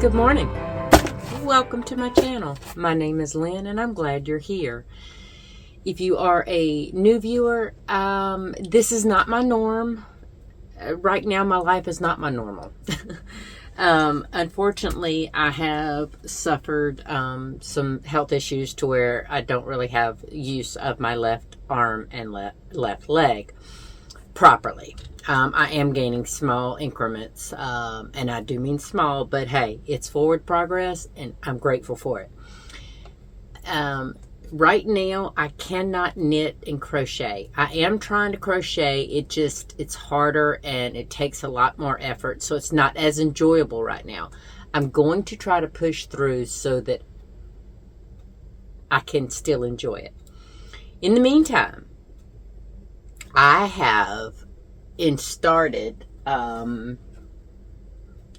Good morning. Welcome to my channel. My name is Lynn and I'm glad you're here. If you are a new viewer, this is not my norm. Right now my life is not my normal. Unfortunately, I have suffered some health issues to where I don't really have use of my left arm and left leg properly. I am gaining small increments, and I do mean small, but hey, it's forward progress, and I'm grateful for it. Right now, I cannot knit and crochet. I am trying to crochet. It's harder, and it takes a lot more effort, so it's not as enjoyable right now. I'm going to try to push through so that I can still enjoy it. In the meantime, I have started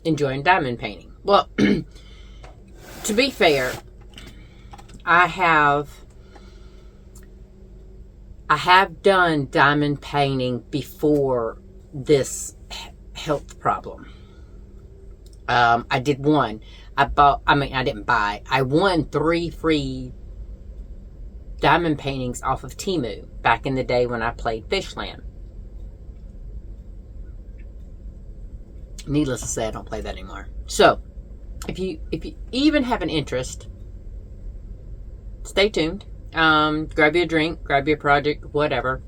enjoying diamond painting. Well, to be fair, I have done diamond painting before this health problem. I did one. I didn't buy. I won 3 free diamond paintings off of Temu back in the day when I played Fishland. Needless to say, I don't play that anymore. So, if you even have an interest, stay tuned. Grab you a drink, grab your project, whatever.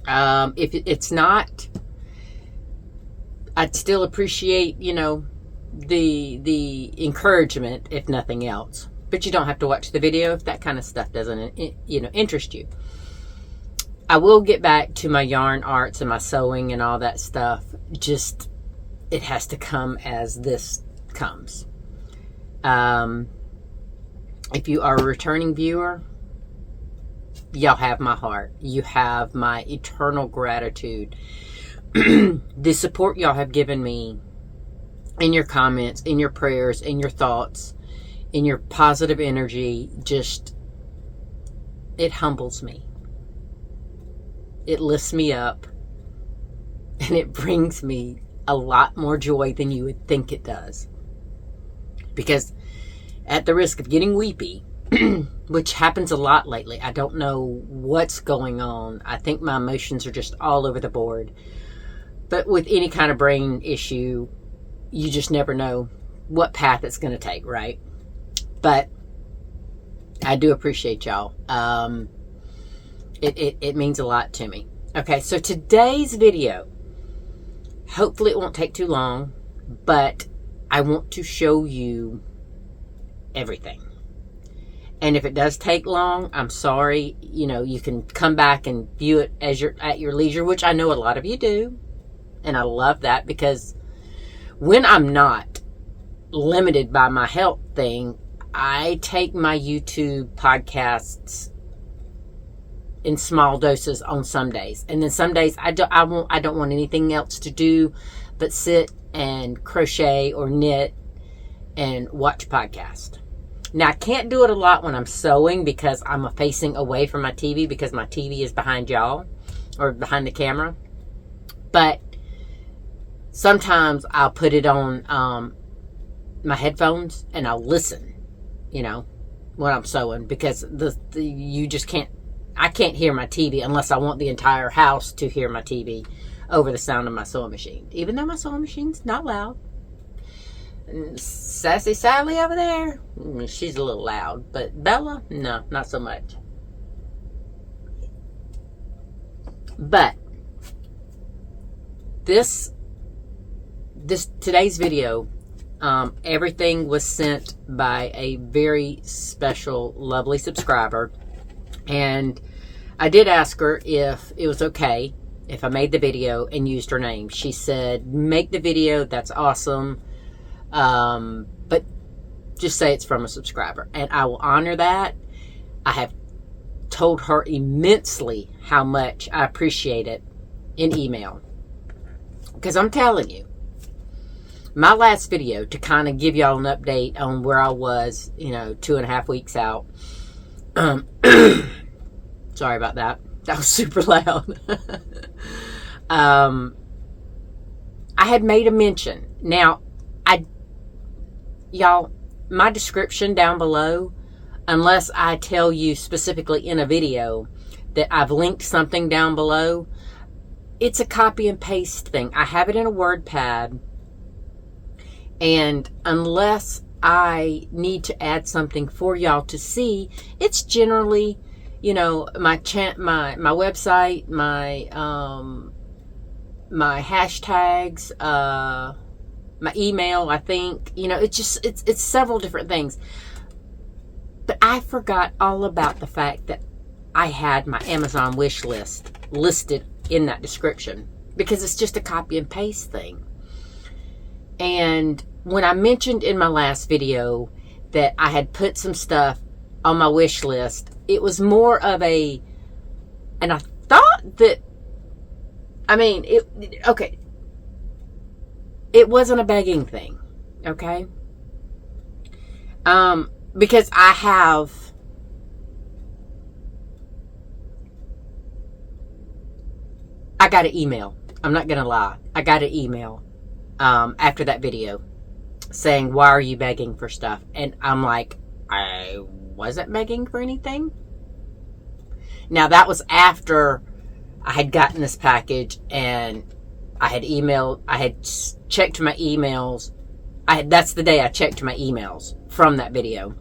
If it's not, I'd still appreciate, the encouragement, if nothing else. But you don't have to watch the video if that kind of stuff doesn't, interest you. I will get back to my yarn arts and my sewing and all that stuff. Just, it has to come as this comes. If you are a returning viewer, y'all have my heart. You have my eternal gratitude. The support y'all have given me in your comments, in your prayers, in your thoughts, in your positive energy, just, it humbles me. It lifts me up, and it brings me a lot more joy than you would think it does. Because at the risk of getting weepy, which happens a lot lately, I don't know what's going on. I think my emotions are just all over the board. But with any kind of brain issue, you just never know what path it's going to take, right? But I do appreciate y'all. It means a lot to me. Okay, so today's video, hopefully it won't take too long, but I want to show you everything. And if it does take long, I'm sorry. You can come back and view it as at your leisure, which I know a lot of you do. And I love that, because when I'm not limited by my health thing, I take my YouTube podcasts in small doses on some days. And then some days I don't want anything else to do but sit and crochet or knit and watch podcast. Now, I can't do it a lot when I'm sewing because I'm facing away from my TV, because my TV is behind y'all or behind the camera. But sometimes I'll put it on my headphones and I'll listen, when I'm sewing, because you just can't. I can't hear my TV unless I want the entire house to hear my TV over the sound of my sewing machine. Even though my sewing machine's not loud. Sassy Sally over there, she's a little loud. But Bella, no, not so much. But today's video, everything was sent by a very special, lovely subscriber. And I did ask her if it was okay if I made the video and used her name. She said, make the video, that's awesome. But just say it's from a subscriber. And I will honor that. I have told her immensely how much I appreciate it in email. Because I'm telling you, my last video, to kind of give y'all an update on where I was, 2.5 weeks out. Sorry about that. That was super loud. I had made a mention. Now, y'all, my description down below, unless I tell you specifically in a video that I've linked something down below, it's a copy and paste thing. I have it in a WordPad, and unless I need to add something for y'all to see, it's generally, you know, my website, my hashtags, my email, I think, you know, it's several different things. But I forgot all about the fact that I had my Amazon wish list listed in that description, because it's just a copy and paste thing. And when I mentioned in my last video that I had put some stuff on my wish list, it was more of a, and I thought that, I mean, okay, it wasn't a begging thing, okay? Because I got an email. I'm not going to lie. I got an email after that video saying, why are you begging for stuff? And I'm like, I wasn't begging for anything. Now, that was after I had gotten this package and I had checked my emails. That's the day I checked my emails from that video.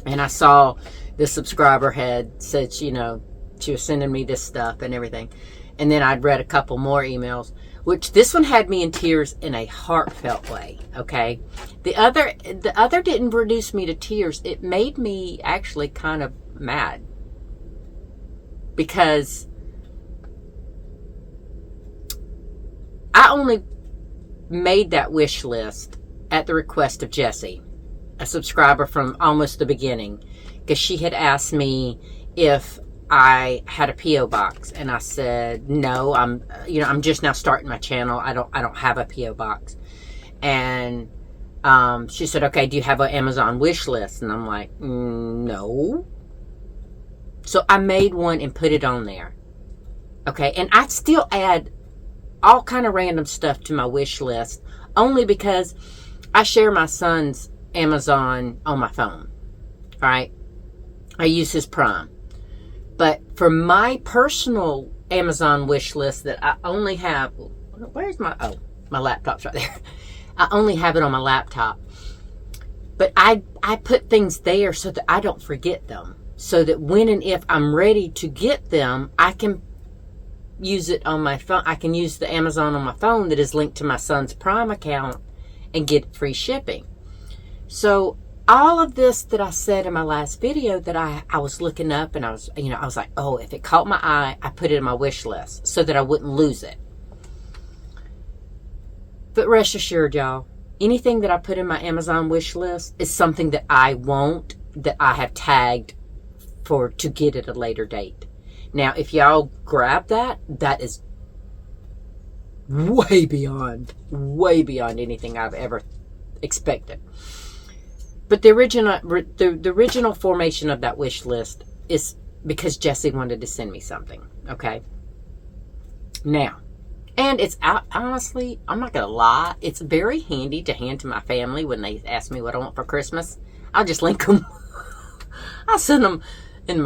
And I saw the subscriber had said, you know, she was sending me this stuff and everything. And then I'd read a couple more emails, which this one had me in tears in a heartfelt way, okay? The other didn't reduce me to tears. It made me actually kind of mad. Because I only made that wish list at the request of Jessie, a subscriber from almost the beginning, because she had asked me if I had a P.O. box, and I said no. I'm just now starting my channel. I don't have a P.O. box. And she said, okay, do you have an Amazon wish list? And I'm like, no. So I made one and put it on there. Okay, and I still add all kind of random stuff to my wish list, only because I share my son's Amazon on my phone. All right, I use his Prime. But for my personal Amazon wish list that I only have, where's my laptop's right there. I only have it on my laptop. But I put things there so that I don't forget them. So that when and if I'm ready to get them, I can use it on my phone. I can use the Amazon on my phone that is linked to my son's Prime account and get free shipping. So all of this that I said in my last video that I was looking up, and I was like, oh, if it caught my eye, I put it in my wish list so that I wouldn't lose it. But rest assured, y'all, anything that I put in my Amazon wish list is something that I want, that I have tagged to get at a later date. Now, if y'all grab that, that is way beyond anything I've ever expected. But the original formation of that wish list is because Jessie wanted to send me something, okay? Now, and it's honestly, I'm not going to lie, it's very handy to hand to my family when they ask me what I want for Christmas. I'll just link them. I'll send them in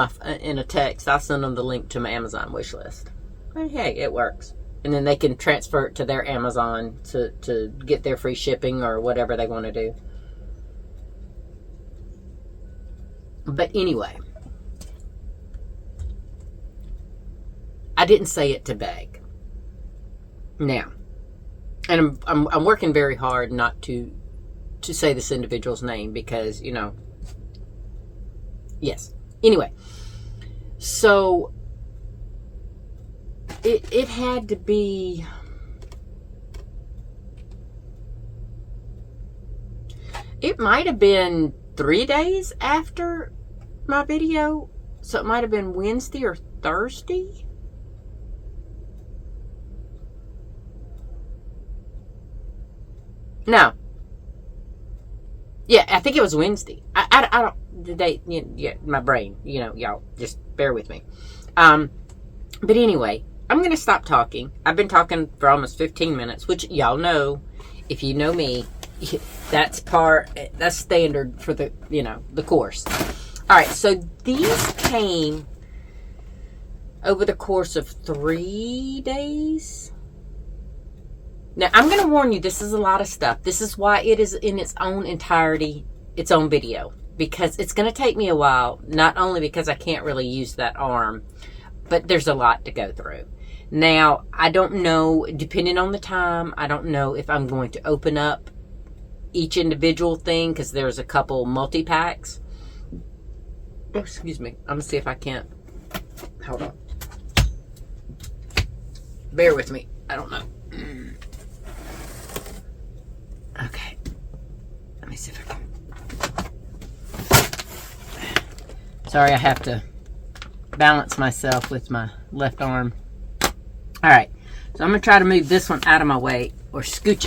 a text. I'll send them the link to my Amazon wish list. Hey, it works. And then they can transfer it to their Amazon to get their free shipping or whatever they want to do. But anyway, I didn't say it to beg. Now, and I'm working very hard not to say this individual's name because, you know, yes. Anyway, so it had to be, it might have been 3 days after my video, so it might have been Wednesday or Thursday. No. Yeah, I think it was Wednesday. I don't, the date, yeah, my brain, you know, y'all just bear with me. But anyway, I'm going to stop talking. I've been talking for almost 15 minutes, which y'all know, if you know me, that's standard for the, the course. All right, so these came over the course of 3 days. Now, I'm going to warn you, this is a lot of stuff. This is why it is in its own entirety, its own video. Because it's going to take me a while, not only because I can't really use that arm, but there's a lot to go through. Now, I don't know, depending on the time, I don't know if I'm going to open up each individual thing, because there's a couple multi-packs. Oh, excuse me. I'm going to see if I can't. Hold on. Bear with me. I don't know. Okay. Let me see if I can. Sorry, I have to balance myself with my left arm. All right. So I'm going to try to move this one out of my way, or scooch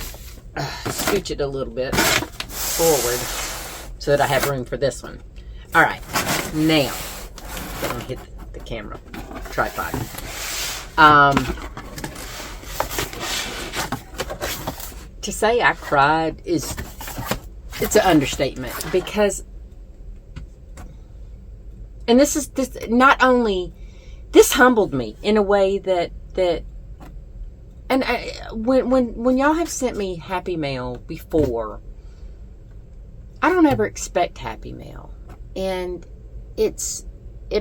it a little bit forward so that I have room for this one. All right. Now, I'm going to hit the camera tripod. To say I cried it's an understatement, because, and this not only, this humbled me in a way that and when y'all have sent me happy mail before, I don't ever expect happy mail, and it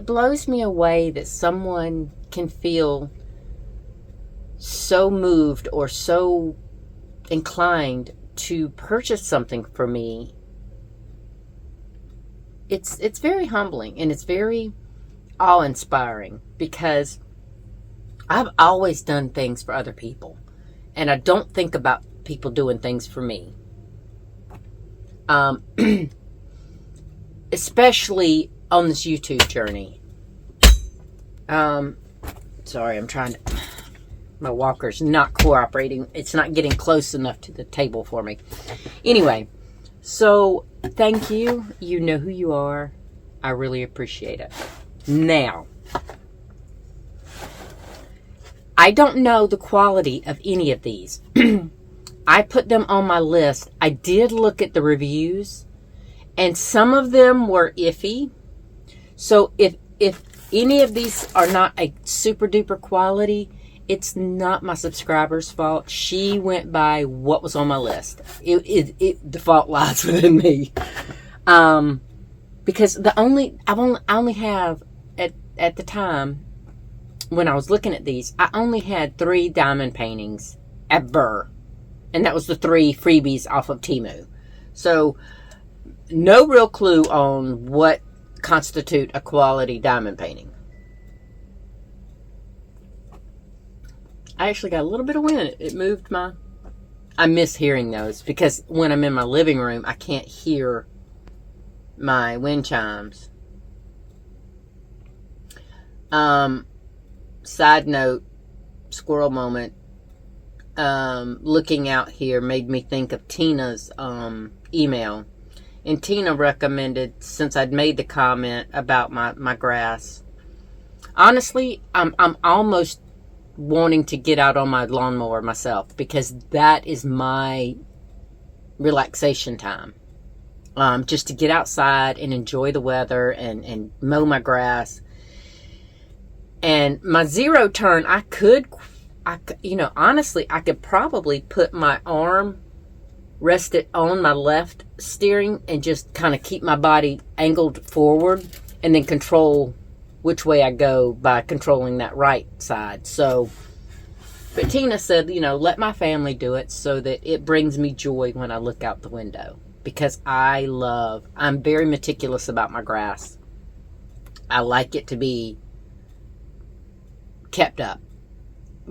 blows me away that someone can feel so moved or so inclined to purchase something for me. It's very humbling, and it's very awe-inspiring, because I've always done things for other people, and I don't think about people doing things for me. Especially on this YouTube journey. Sorry, I'm trying to... My walker's not cooperating. It's not getting close enough to the table for me. Anyway, so thank you. You know who you are. I really appreciate it. Now, I don't know the quality of any of these. I put them on my list. I did look at the reviews, and some of them were iffy. So if any of these are not a super duper quality, it's not my subscriber's fault. She went by what was on my list. The fault lies within me. Because I only have at the time when I was looking at these, I only had 3 diamond paintings ever, and that was the 3 freebies off of Temu. So no real clue on what constitute a quality diamond painting. I actually got a little bit of wind. It moved my... I miss hearing those, because when I'm in my living room, I can't hear my wind chimes. Side note, squirrel moment, looking out here made me think of Tina's email. And Tina recommended, since I'd made the comment about my grass, honestly, I'm almost wanting to get out on my lawnmower myself, because that is my relaxation time. Just to get outside and enjoy the weather and mow my grass. And my 0 turn, honestly, I could probably put my arm rested on my left steering and just kind of keep my body angled forward, and then control which way I go by controlling that right side. So, but Tina said, let my family do it, so that it brings me joy when I look out the window. Because I'm very meticulous about my grass. I like it to be kept up,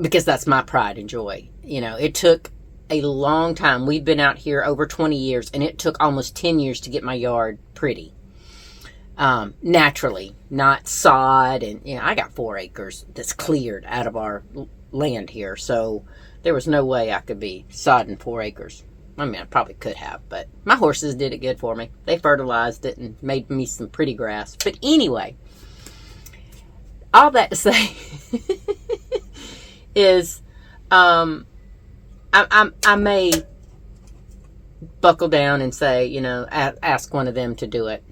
because that's my pride and joy. It took a long time. We've been out here over 20 years, and it took almost 10 years to get my yard pretty. Naturally, not sod, and I got 4 acres that's cleared out of our land here, so there was no way I could be sodding 4 acres. I mean, I probably could have, but my horses did it good for me. They fertilized it and made me some pretty grass. But anyway, all that to say is, I may buckle down and say, you know, ask one of them to do it.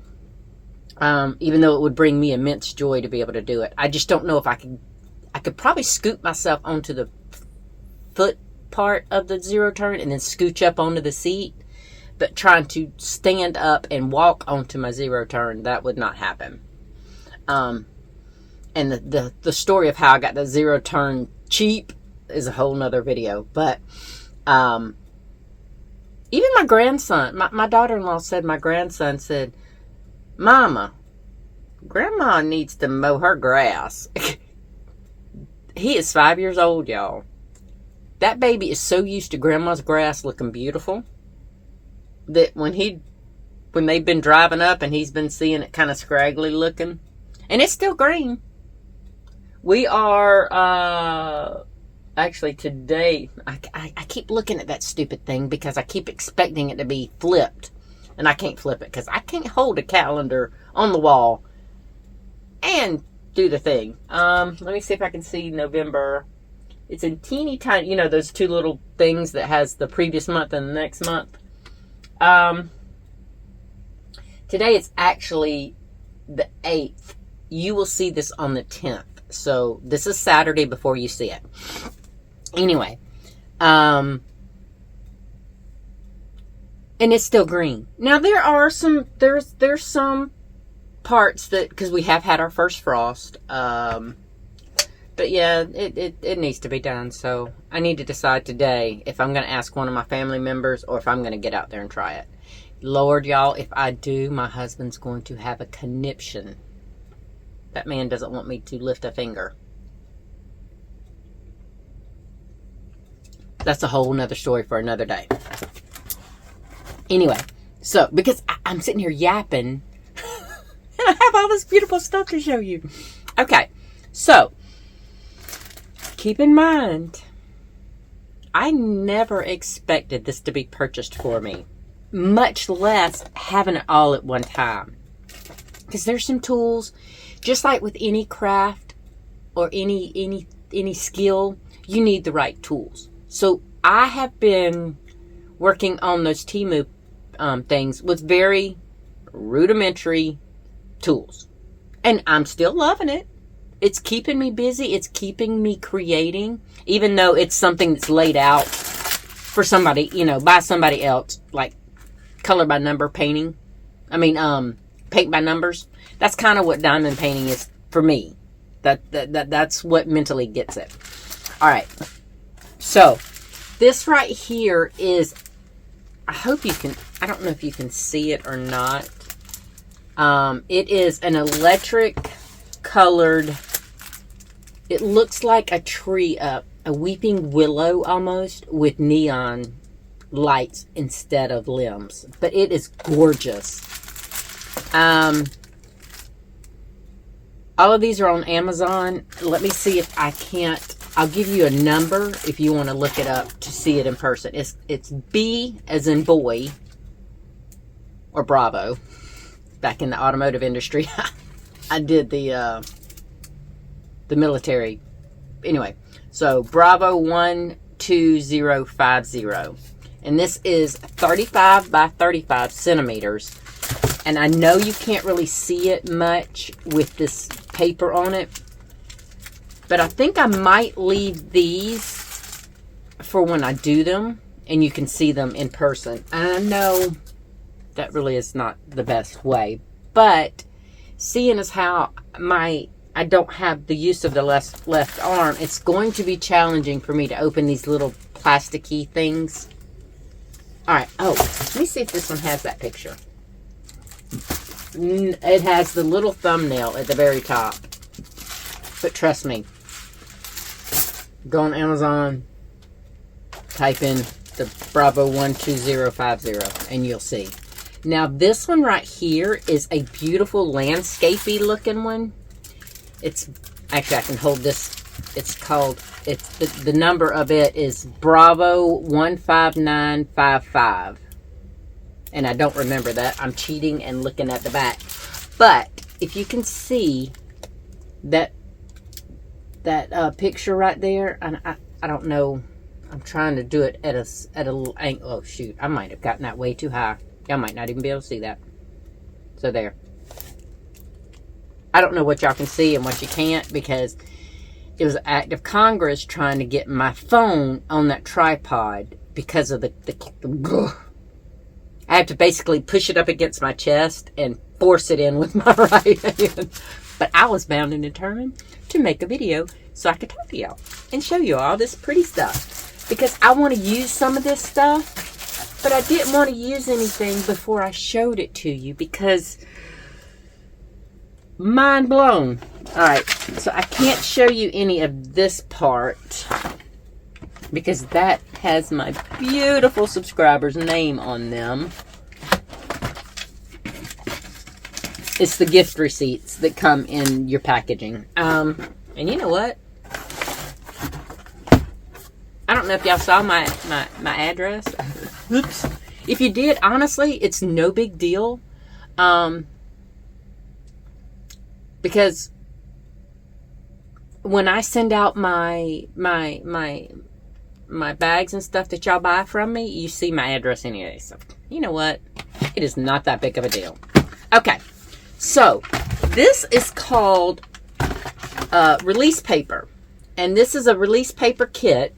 Even though it would bring me immense joy to be able to do it. I just don't know if I could probably scoot myself onto the foot part of the zero turn and then scooch up onto the seat. But trying to stand up and walk onto my zero turn, that would not happen. And the story of how I got the zero turn cheap is a whole nother video. But even my grandson, my daughter-in-law said, my grandson said, Mama, Grandma needs to mow her grass. He is 5 years old, y'all. That baby is so used to Grandma's grass looking beautiful that when they've been driving up and he's been seeing it kind of scraggly looking, and it's still green. We are, actually today, I keep looking at that stupid thing because I keep expecting it to be flipped, and I can't flip it because I can't hold a calendar on the wall and do the thing. Let me see if I can see November. It's in teeny tiny, you know, those two little things that has the previous month and the next month. Today it's actually the 8th. You will see this on the 10th. So this is Saturday before you see it. Anyway, and it's still green. Now there are some, there's some parts that, because we have had our first frost, but yeah, it needs to be done. So I need to decide today if I'm going to ask one of my family members or if I'm going to get out there and try it. Lord, y'all, if I do, my husband's going to have a conniption. That man doesn't want me to lift a finger. That's a whole nother story for another day. Anyway, so because I'm sitting here yapping and I have all this beautiful stuff to show you. Okay, so keep in mind, I never expected this to be purchased for me, much less having it all at one time. Because there's some tools, just like with any craft or any skill, you need the right tools. So I have been working on those Temu things with very rudimentary tools. And I'm still loving it. It's keeping me busy. It's keeping me creating, even though it's something that's laid out for somebody, you know, by somebody else, like color by number painting. I mean, paint by numbers. That's kind of what diamond painting is for me. That's what mentally gets it. All right. So this right here is, I hope you can, I don't know if you can see it or not. It is an electric colored, it looks like a tree, a weeping willow almost, with neon lights instead of limbs. But it is gorgeous. All of these are on Amazon. Let me see if I can't, I'll give you a number if you want to look it up to see it in person. It's B as in boy, or Bravo. Back in the automotive industry, I did the military. Anyway, so Bravo 12050, and this is 35 by 35 centimeters. And I know you can't really see it much with this paper on it, but I think I might leave these for when I do them, and you can see them in person. And I know that really is not the best way, but seeing as how I don't have the use of the left arm, it's going to be challenging for me to open these little plasticky things. All right. Oh, let me see if this one has that picture. It has the little thumbnail at the very top. But trust me, go on Amazon, type in the Bravo 12050, and you'll see. Now this one right here is a beautiful landscapey looking one. It's actually, I can hold this. It's called, it's the number of it is Bravo 15955. And I don't remember that. I'm cheating and looking at the back. But if you can see that picture right there, and I don't know I'm trying to do it at a little angle. Oh, shoot. I might have gotten that way too high. Y'all might not even be able to see that. So there. I don't know what y'all can see and what you can't, because it was an act of Congress trying to get my phone on that tripod because of the I had to basically push it up against my chest and force it in with my right hand. But I was bound and determined to make a video so I could talk to y'all and show you all this pretty stuff. Because I want to use some of this stuff, but I didn't want to use anything before I showed it to you, because mind blown. Alright, so I can't show you any of this part because that has my beautiful subscriber's name on them. It's the gift receipts that come in your packaging. And you know what? I don't know if y'all saw my address. Oops. If you did, honestly, it's no big deal. Because when I send out my bags and stuff that y'all buy from me, you see my address anyway. So, you know what? It is not that big of a deal. Okay. So, this is called release paper. And this is a release paper kit.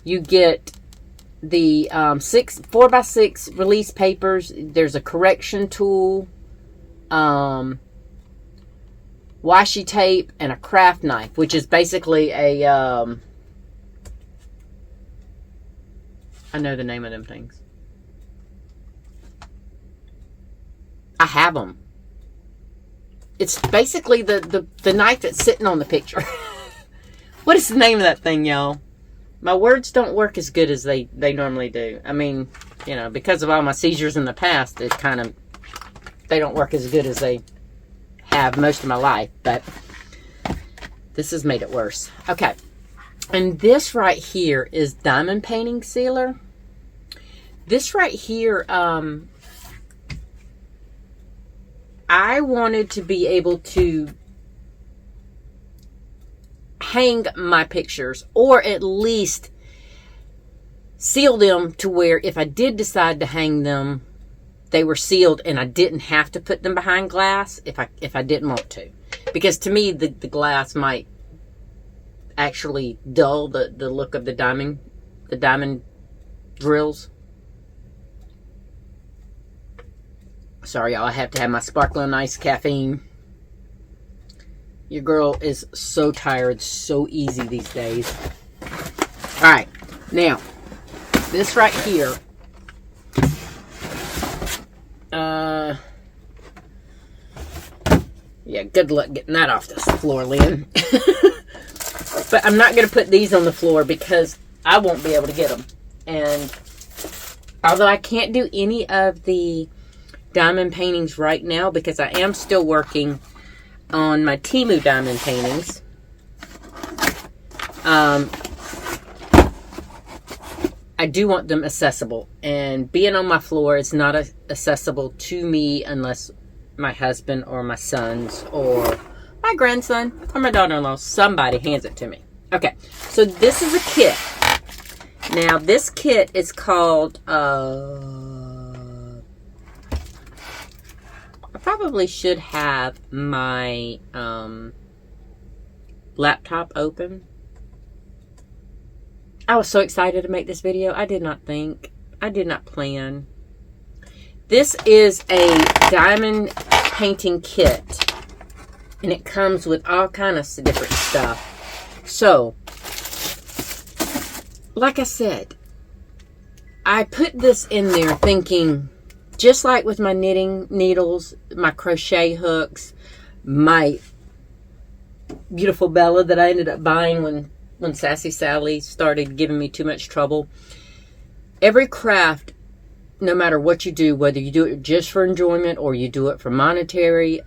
You get the 4x6 release papers. There's a correction tool, washi tape, and a craft knife, which is basically a, I know the name of them things. I have them. It's basically the knife that's sitting on the picture. What is the name of that thing, y'all? My words don't work as good as they normally do. I mean, you know, because of all my seizures in the past, it kind of, they don't work as good as they have most of my life. But this has made it worse. Okay. And this right here is diamond painting sealer. This right here, I wanted to be able to hang my pictures, or at least seal them to where if I did decide to hang them, they were sealed and I didn't have to put them behind glass if I didn't want to. Because to me, the glass might actually dull the look of the diamond drills. Sorry, y'all, I have to have my sparkling ice caffeine. Your girl is so tired, so easy these days. Alright, now, this right here, yeah, good luck getting that off this floor, Lynn. But I'm not going to put these on the floor because I won't be able to get them. And although I can't do any of the diamond paintings right now because I am still working on my Temu diamond paintings. I do want them accessible, and being on my floor is not accessible to me unless my husband or my sons or my grandson or my daughter-in-law, somebody hands it to me. Okay, so this is a kit. Now this kit is called I probably should have my laptop open. I was so excited to make this video. I did not plan. This is a diamond painting kit, and it comes with all kinds of different stuff. So, like I said, I put this in there thinking, just like with my knitting needles, my crochet hooks, my beautiful Bella that I ended up buying when Sassy Sally started giving me too much trouble. Every craft, no matter what you do, whether you do it just for enjoyment or you do it for monetary,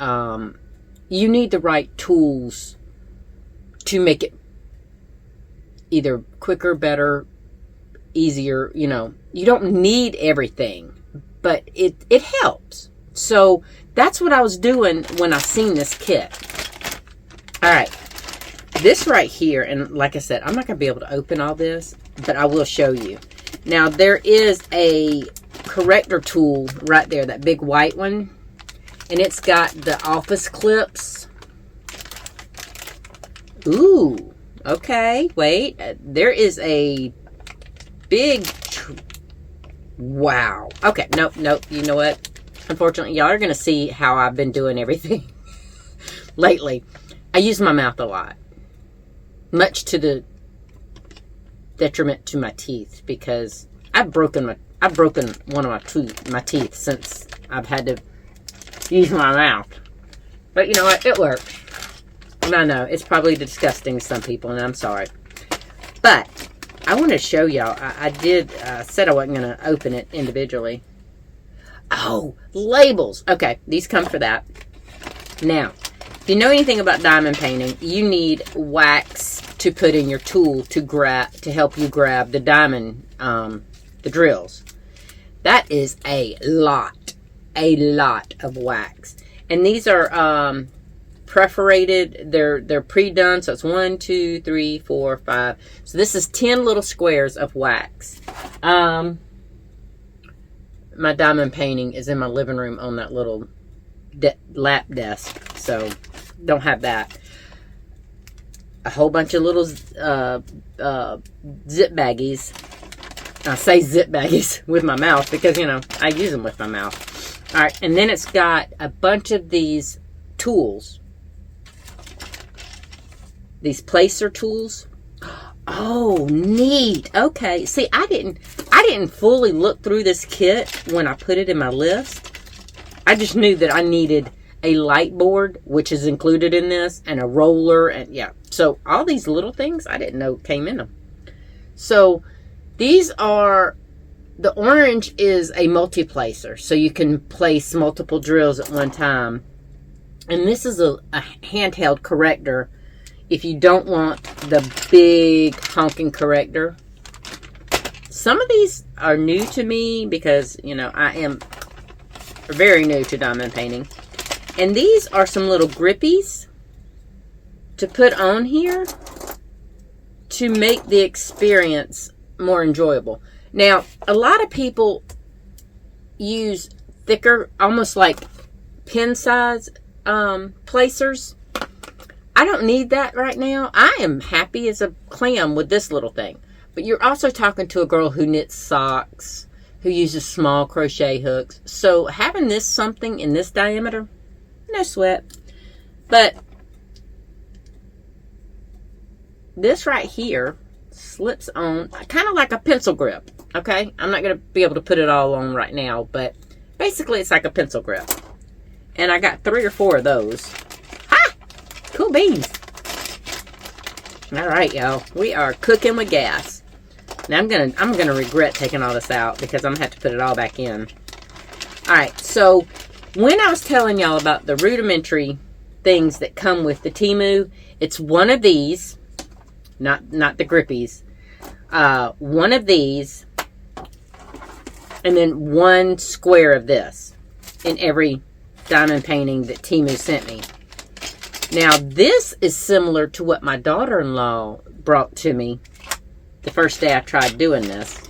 you need the right tools to make it either quicker, better, easier. You know, you don't need everything, but it helps. So that's what I was doing when I seen this kit. All right, this right here, and like I said, I'm not gonna be able to open all this. but I will show you. Now, there is a corrector tool right there, that big white one. And it's got the office clips. Ooh, okay, wait. There is a big... Wow. Okay, nope. You know what? Unfortunately, y'all are going to see how I've been doing everything lately. I use my mouth a lot. Much to the detriment to my teeth, because I've broken one of my teeth since I've had to use my mouth. But you know what? It works. And I know it's probably disgusting to some people, and I'm sorry. But I want to show y'all. I did said I wasn't going to open it individually. Oh, labels. Okay, these come for that. Now, if you know anything about diamond painting, you need wax to put in your tool to help you grab the diamond, the drills. That is a lot of wax. And these are perforated. They're pre-done, so it's 1, 2, 3, 4, 5. So this is 10 little squares of wax. My diamond painting is in my living room on that little lap desk, so don't have that. A whole bunch of little zip baggies. I say zip baggies with my mouth because, you know, I use them with my mouth. All right, and then it's got a bunch of these tools. These placer tools. Oh, neat. Okay. See, I didn't fully look through this kit when I put it in my list. I just knew that I needed a light board, which is included in this, and a roller, and yeah. So all these little things I didn't know came in them. So these are, the orange is a multi-placer, so you can place multiple drills at one time. And this is a handheld corrector if you don't want the big honking corrector. Some of these are new to me because, you know, I am very new to diamond painting. And these are some little grippies to put on here to make the experience more enjoyable. Now, a lot of people use thicker, almost like pen size placers. I don't need that right now. I am happy as a clam with this little thing. But you're also talking to a girl who knits socks, who uses small crochet hooks. So having this something in this diameter, no sweat. But this right here slips on kind of like a pencil grip. Okay, I'm not going to be able to put it all on right now, but basically it's like a pencil grip. And I got 3 or 4 of those. Ah, cool beans. All right, y'all, we are cooking with gas. Now I'm gonna regret taking all this out because I'm gonna have to put it all back in. All right, so when I was telling y'all about the rudimentary things that come with the Temu, it's one of these, not the grippies, one of these, and then 1 square of this in every diamond painting that Temu sent me. Now, this is similar to what my daughter-in-law brought to me the first day I tried doing this.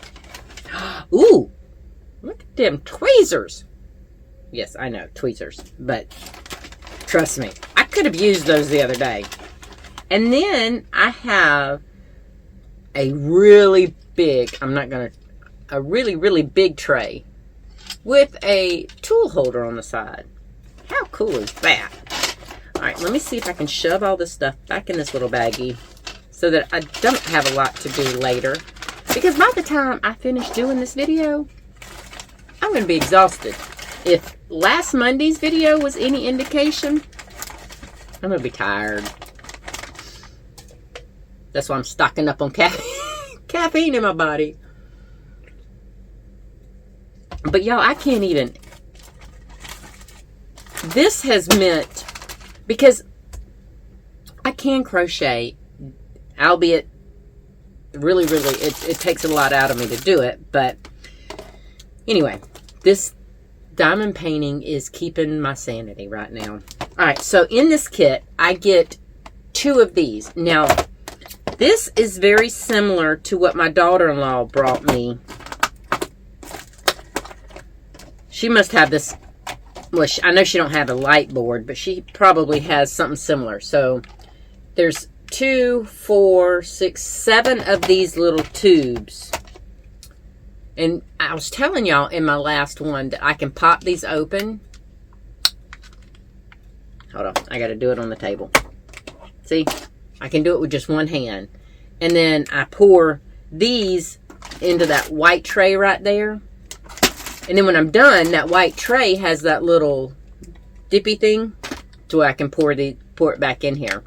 Ooh, look at them tweezers. Yes, I know, tweezers, but trust me, I could have used those the other day. And then I have a really big, a really big tray with a tool holder on the side. How cool is that? All right, let me see if I can shove all this stuff back in this little baggie so that I don't have a lot to do later. Because by the time I finish doing this video, I'm going to be exhausted. If last Monday's video was any indication, I'm going to be tired. That's why I'm stocking up on caffeine in my body. But y'all, I can't even. This has meant, because I can crochet, albeit really, it takes a lot out of me to do it. But anyway, this diamond painting is keeping my sanity right now. All right, so in this kit, I get 2 of these. Now, This is very similar to what my daughter-in-law brought me. She must have this. Well, I know she don't have a light board, but she probably has something similar. So there's 2, 4, 6, 7 of these little tubes. And I was telling y'all in my last one that I can pop these open. Hold on, I got to do it on the table. See, I can do it with just one hand. And then I pour these into that white tray right there. And then when I'm done, that white tray has that little dippy thing to where I can pour it back in here.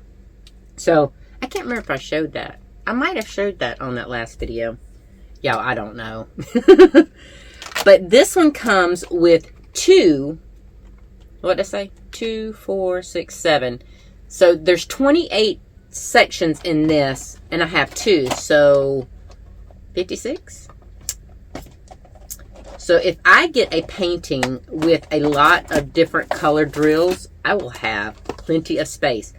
So I can't remember if I showed that. I might have showed that on that last video. Y'all, I don't know. But this one comes with 2. What did I say? 2, 4, 6, 7. So there's 28 sections in this, and I have 2. So 56. So if I get a painting with a lot of different color drills, I will have plenty of space.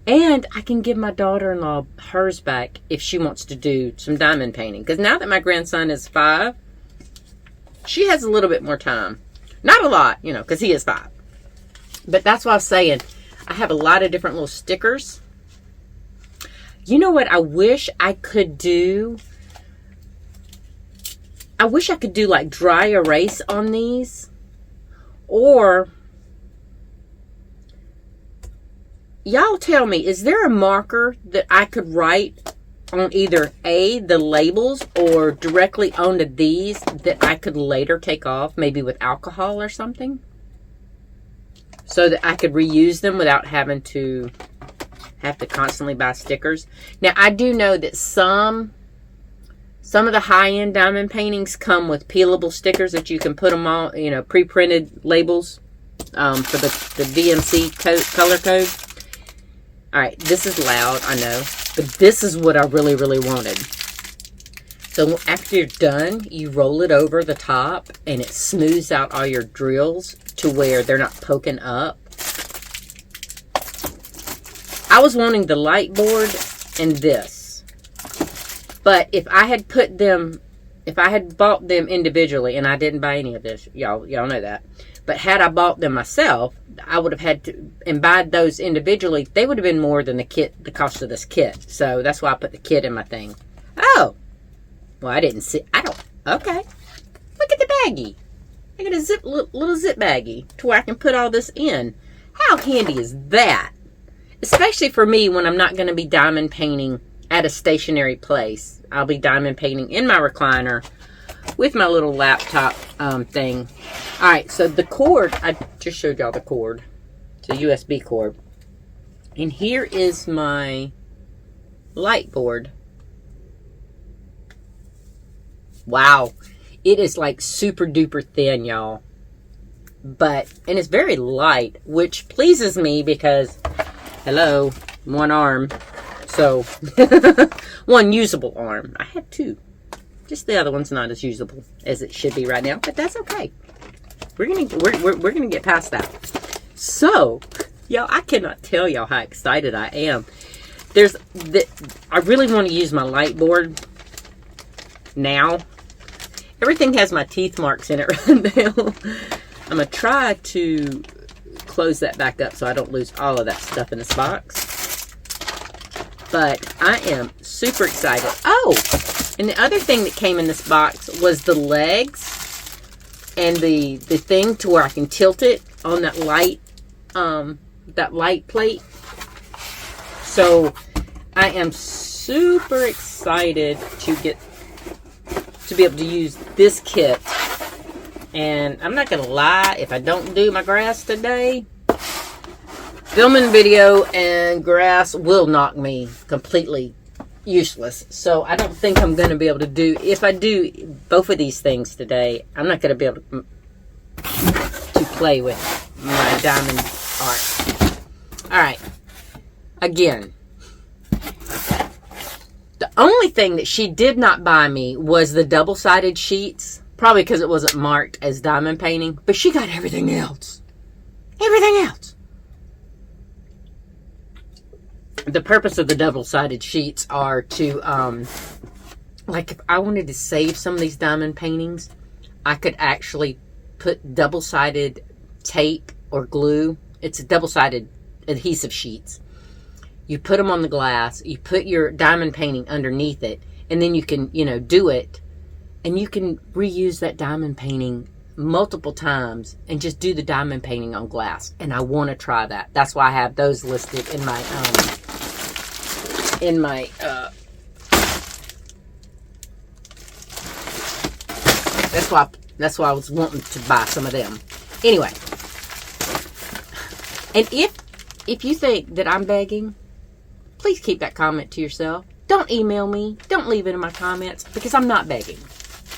And I can give my daughter-in-law hers back if she wants to do some diamond painting. Because now that my grandson is 5, she has a little bit more time. Not a lot, you know, because he is 5. But that's what I was saying. I have a lot of different little stickers. You know what I wish I could do? I wish I could do like dry erase on these. Or, y'all tell me, is there a marker that I could write on either the labels, or directly onto these that I could later take off, maybe with alcohol or something? So that I could reuse them without having to constantly buy stickers. Now, I do know that some of the high-end diamond paintings come with peelable stickers that you can put them on, you know, pre-printed labels for the VMC color code. All right, this is loud, I know, but this is what I really, really wanted. So after you're done, you roll it over the top, and it smooths out all your drills to where they're not poking up. I was wanting the light board and this. But if I had bought them individually, and I didn't buy any of this, y'all know that. But had I bought them myself, I would have had to, and buy those individually, they would have been more than the cost of this kit. So that's why I put the kit in my thing. Oh. Well, I didn't see, okay. Look at the baggie. I got a little zip baggie to where I can put all this in. How handy is that? Especially for me when I'm not going to be diamond painting at a stationary place. I'll be diamond painting in my recliner with my little laptop thing. All right, so the cord, I just showed y'all the cord. It's a USB cord. And here is my light board. Wow. It is like super duper thin, y'all. And it's very light, which pleases me because, hello, one arm. So, one usable arm. I have 2. Just the other one's not as usable as it should be right now, but that's okay. We're gonna get past that. So, y'all, I cannot tell y'all how excited I am. I really want to use my light board now. Everything has my teeth marks in it right now. I'm gonna try to close that back up so I don't lose all of that stuff in this box. But I am super excited. Oh, and the other thing that came in this box was the legs and the thing to where I can tilt it on that light plate. So I am super excited to be able to use this kit. And I'm not gonna lie, if I don't do my grass today, filming video and grass will knock me completely useless. So I don't think I'm gonna be able to do, if I do both of these things today, I'm not gonna be able to play with my diamond art. All right, again, the only thing that she did not buy me was the double-sided sheets. Probably because it wasn't marked as diamond painting. But she got everything else. Everything else. the purpose of the double-sided sheets are to, like if I wanted to save some of these diamond paintings, I could actually put double-sided tape or glue. It's a double-sided adhesive sheets. You put them on the glass, you put your diamond painting underneath it, and then you can, you know, do it, and you can reuse that diamond painting multiple times and just do the diamond painting on glass. And I want to try that. That's why I have those listed in my that's why I was wanting to buy some of them. Anyway, and if you think that I'm begging, please keep that comment to yourself. Don't email me. Don't leave it in my comments, because I'm not begging.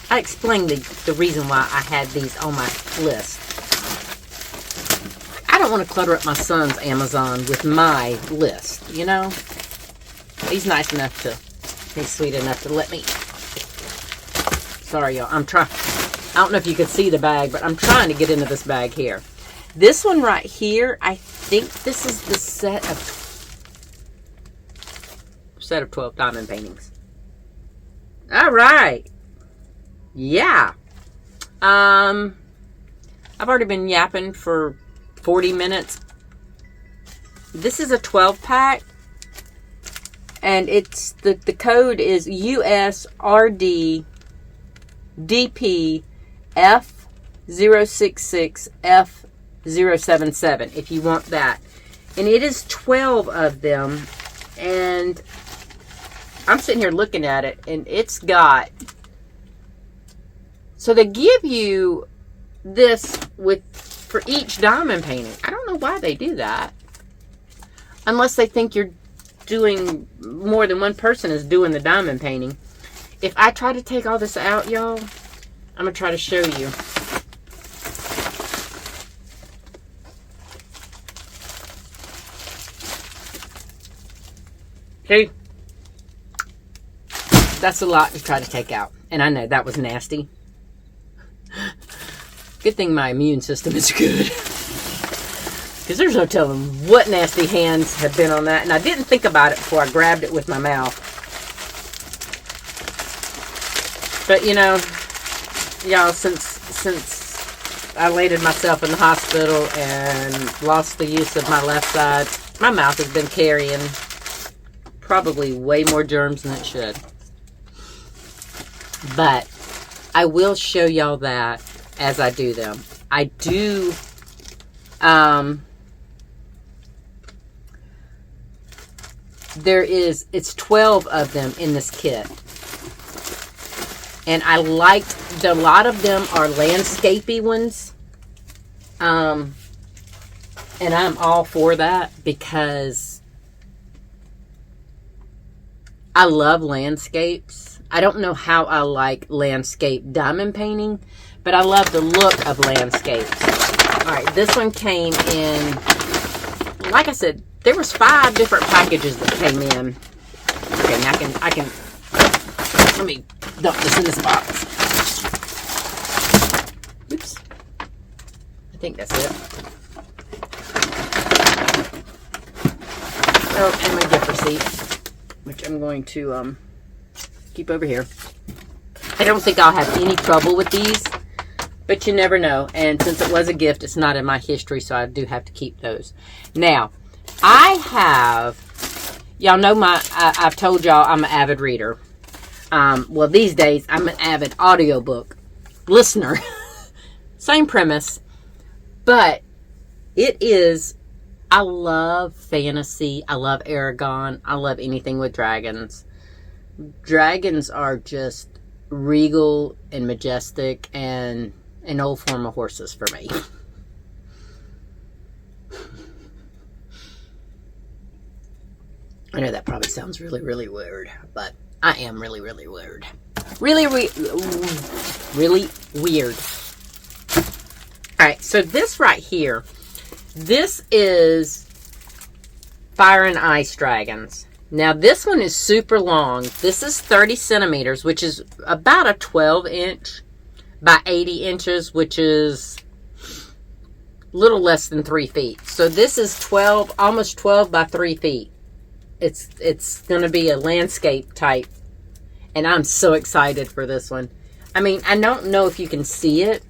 I explained the reason why I had these on my list. I don't want to clutter up my son's Amazon with my list, you know? He's nice enough to, he's sweet enough to let me. Sorry, y'all. I'm trying. I don't know if you can see the bag, but I'm trying to get into this bag here. This one right here, I think this is the set of 12 diamond paintings. All right. Yeah. I've already been yapping for 40 minutes. This is a 12 pack, and it's the code is USRD DP F066F077 if you want that. And it is 12 of them, and I'm sitting here looking at it, and it's got, so they give you this for each diamond painting. I don't know why they do that, unless they think you're doing more than one person is doing the diamond painting. If I try to take all this out, y'all, I'm going to try to show you. See? That's a lot to try to take out. And I know that was nasty. Good thing my immune system is good. Because there's no telling what nasty hands have been on that. And I didn't think about it before I grabbed it with my mouth. But, you know, y'all, since I laid myself in the hospital and lost the use of my left side, my mouth has been carrying probably way more germs than it should. But I will show y'all that as I do them. I do, it's 12 of them in this kit. And I liked, a lot of them are landscapey ones. And I'm all for that, because I love landscapes. I don't know how I like landscape diamond painting, but I love the look of landscapes. All right, this one came in, like I said, there was 5 different packages that came in. Okay, now I can, let me dump this in this box. Oops. I think that's it. Oh, and my gift receipt, which I'm going to keep over here. I don't think I'll have any trouble with these, but you never know. And since it was a gift, it's not in my history, so I do have to keep those. Now, I have, y'all know I've told y'all I'm an avid reader. Well, these days, I'm an avid audiobook listener. Same premise, but it is, I love fantasy. I love Aragon. I love anything with dragons. Dragons are just regal and majestic and an old form of horses for me. I know that probably sounds really, really weird, but I am really, really weird. Really weird. Alright, so this right here, this is Fire and Ice Dragons. Now, this one is super long. This is 30 centimeters, which is about a 12 inch by 80 inches, which is a little less than 3 feet. So this is 12, almost 12 by 3 feet. It's going to be a landscape type. And I'm so excited for this one. I mean, I don't know if you can see it,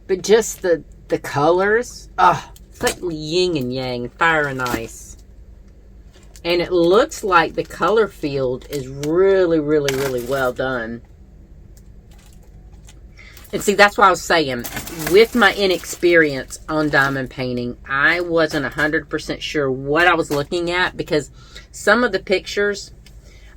but just the colors. It's like yin and yang, fire and ice. And it looks like the color field is really, really, really well done. And see, that's what I was saying. With my inexperience on diamond painting, I wasn't 100% sure what I was looking at, because some of the pictures,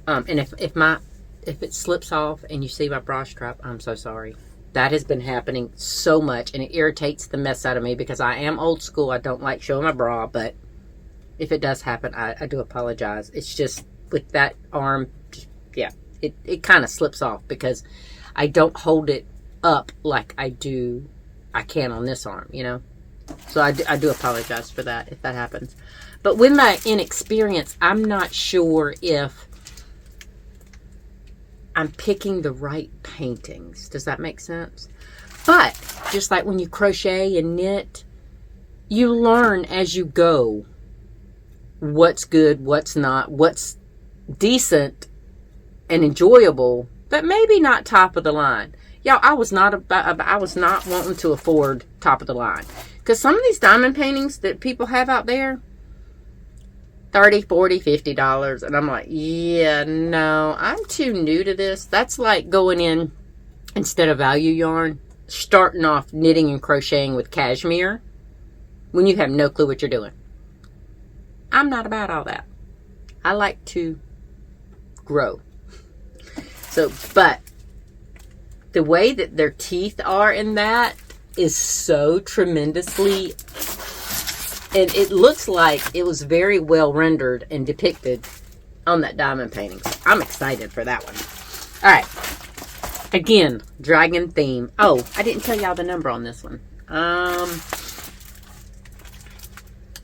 and if it slips off and you see my bra strap, I'm so sorry. That has been happening so much, and it irritates the mess out of me because I am old school. I don't like showing my bra, but if it does happen, I do apologize. It's just with that arm, yeah, it kind of slips off because I don't hold it up like I can on this arm, you know. So I do apologize for that if that happens. But with my inexperience, I'm not sure if I'm picking the right paintings. Does that make sense? But just like when you crochet and knit, you learn as you go what's good, what's not, what's decent and enjoyable, but maybe not top of the line. Y'all, I was not wanting to afford top of the line, because some of these diamond paintings that people have out there, $30, $40, $50, and I'm like, yeah, no, I'm too new to this. That's like going in, instead of value yarn, starting off knitting and crocheting with cashmere when you have no clue what you're doing. I'm not about all that. I like to grow. So, but the way that their teeth are in that is so tremendously, and it looks like it was very well rendered and depicted on that diamond painting. So I'm excited for that one. All right. Again, dragon theme. Oh, I didn't tell y'all the number on this one.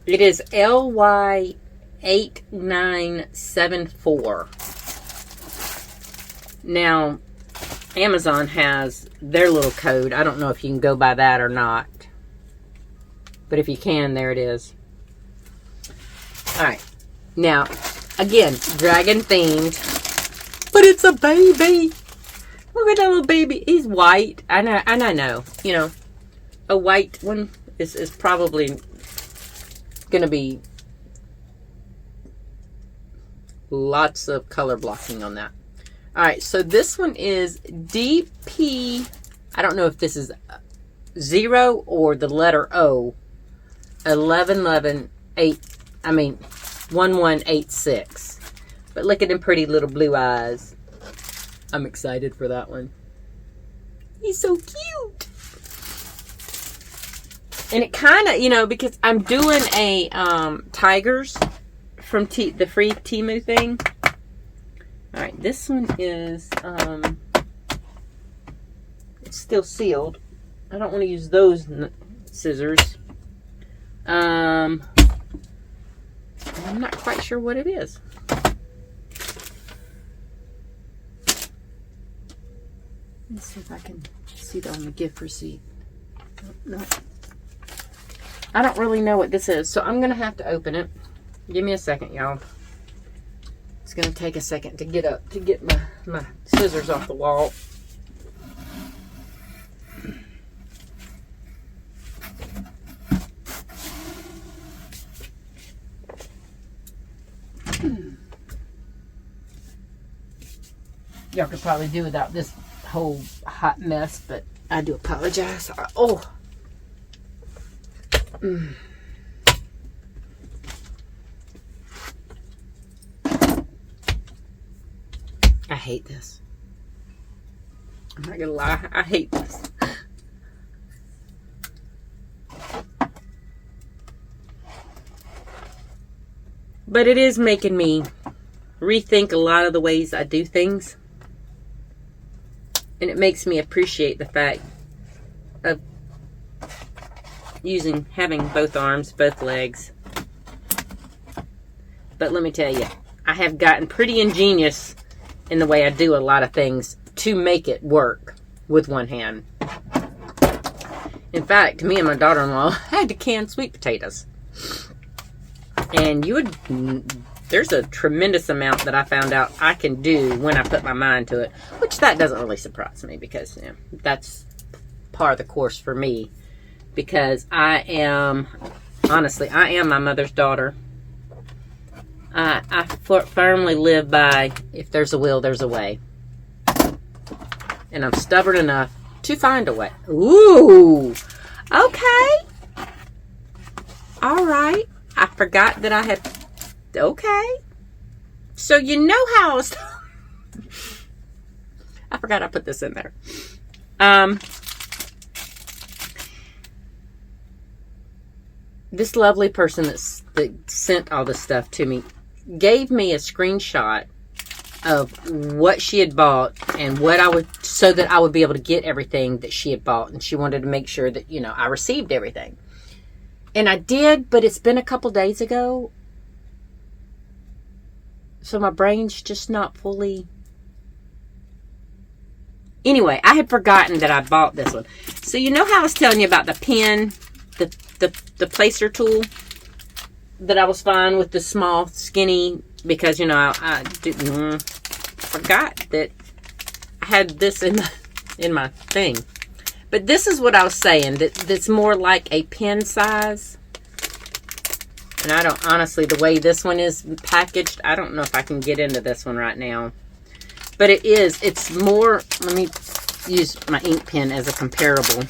It is LY8974. Now, Amazon has their little code. I don't know if you can go by that or not. But if you can, there it is. Alright. Now, again, dragon themed. But it's a baby. Look at that little baby. He's white. And I know. You know, a white one is probably going to be lots of color blocking on that. Alright, so this one is DP. I don't know if this is 0 or the letter O. 1186. But look at them pretty little blue eyes. I'm excited for that one. He's so cute. And it kind of, you know, because I'm doing a tigers from the free Temu thing. Alright, this one is, it's still sealed. I don't want to use those scissors. I'm not quite sure what it is. Let's see if I can see it on the gift receipt. No. I don't really know what this is, so I'm going to have to open it. Give me a second, y'all. It's going to take a second to get my scissors off the wall. Y'all could probably do without this whole hot mess, but I do apologize. Oh. I hate this. I'm not gonna lie, I hate this. But it is making me rethink a lot of the ways I do things. And it makes me appreciate the fact of having both arms, both legs. But let me tell you, I have gotten pretty ingenious in the way I do a lot of things to make it work with one hand. In fact, me and my daughter-in-law had to can sweet potatoes. And there's a tremendous amount that I found out I can do when I put my mind to it, which that doesn't really surprise me, because that's part of the course for me, because honestly, I am my mother's daughter. I firmly live by, if there's a will, there's a way. And I'm stubborn enough to find a way. Ooh, okay. All right. I forgot that I had, okay. So you know how I was, I forgot I put this in there. This lovely person that sent all this stuff to me gave me a screenshot of what she had bought and what so that I would be able to get everything that she had bought. And she wanted to make sure that, I received everything. And I did, but it's been a couple days ago. So my brain's just not fully. Anyway, I had forgotten that I bought this one. So you know how I was telling you about the pen, the placer tool that I was fine with, the small, skinny, because, I didn't forgot that I had this in my thing. But this is what I was saying, that's more like a pen size. And I don't, honestly, the way this one is packaged, I don't know if I can get into this one right now. But it's more, let me use my ink pen as a comparable.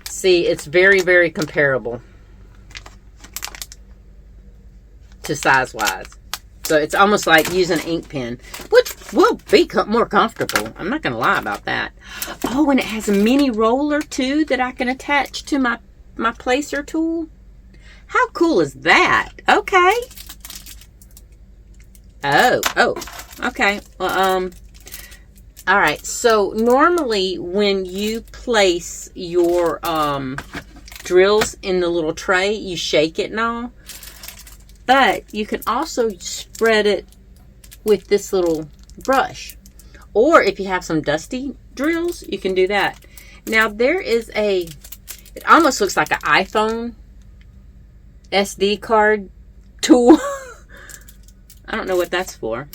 See, it's very, very comparable to size-wise. So it's almost like using an ink pen, which will be more comfortable. I'm not going to lie about that. Oh, and it has a mini roller, too, that I can attach to my placer tool. How cool is that? Okay. Oh, okay. Well, all right. So normally when you place your drills in the little tray, you shake it and all. But you can also spread it with this little brush. Or if you have some dusty drills, you can do that. Now there is it almost looks like an iPhone SD card tool. I don't know what that's for.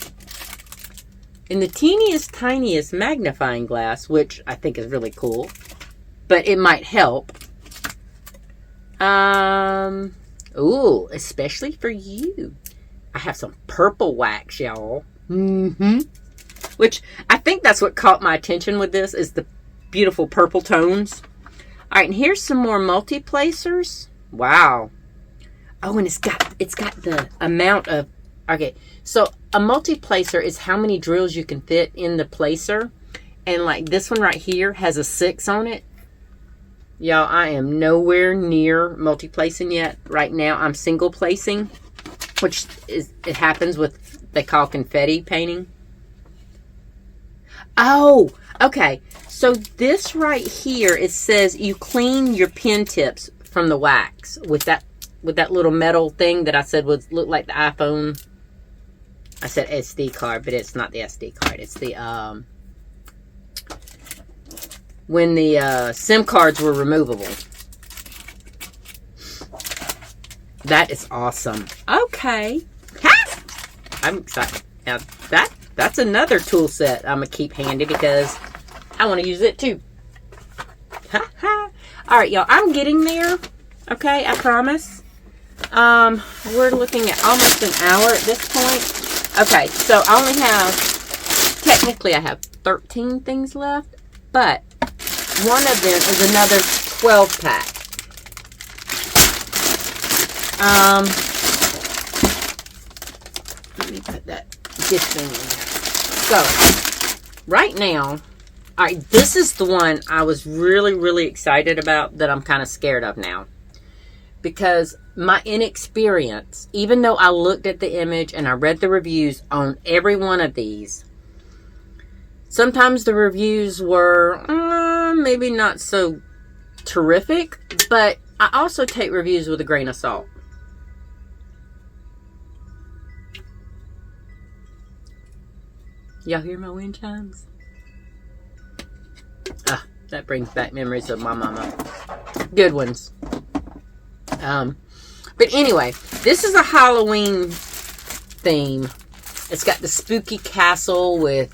In the teeniest, tiniest magnifying glass, which I think is really cool. But it might help. Ooh, especially for you. I have some purple wax, y'all. Which, I think that's what caught my attention with this, is the beautiful purple tones. Alright, and here's some more multi-placers. Wow. Oh, and it's got the amount of, okay, so a multi-placer is how many drills you can fit in the placer. And like this one right here has a 6 on it. Y'all, I am nowhere near multi-placing yet. Right now, I'm single placing, which it happens with, they call confetti painting. Oh, okay. So this right here, it says you clean your pen tips from the wax with that little metal thing that I said would look like the iPhone. I said SD card, but it's not the SD card. It's the when the SIM cards were removable. That is awesome. Okay. Ha! I'm excited. Now that's another tool set I'm going to keep handy because I want to use it too. Ha ha. Alright, y'all. I'm getting there. Okay, I promise. We're looking at almost an hour at this point. Okay, so I only have, technically I have 13 things left, but one of them is another 12 pack. Let me put this thing in there. So, right now, alright, this is the one I was really, really excited about that I'm kind of scared of now. Because my inexperience, even though I looked at the image and I read the reviews on every one of these, sometimes the reviews were maybe not so terrific, but I also take reviews with a grain of salt. Y'all hear my wind chimes? Ah, that brings back memories of my mama. Good ones. But anyway, this is a Halloween theme. It's got the spooky castle with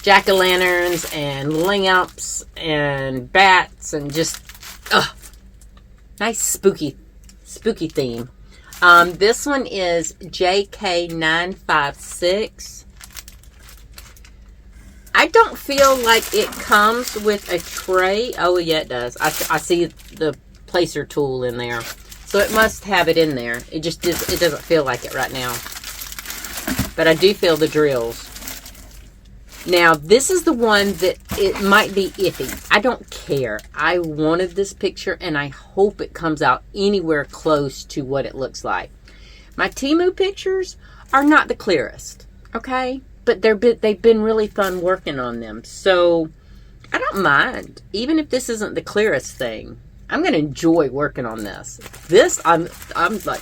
jack-o'-lanterns and lamps and bats and just nice spooky theme. This one is JK956. I don't feel like it comes with a tray. Oh yeah, it does. I see the placer tool in there, so it must have it in there. It just it doesn't feel like it right now, but I do feel the drills. Now this is the one that it might be iffy. I don't care. I wanted this picture and I hope it comes out anywhere close to what it looks like. My Temu pictures are not the clearest, okay, but they've been really fun working on them, so I don't mind even if this isn't the clearest thing. I'm going to enjoy working on this. This, I'm like,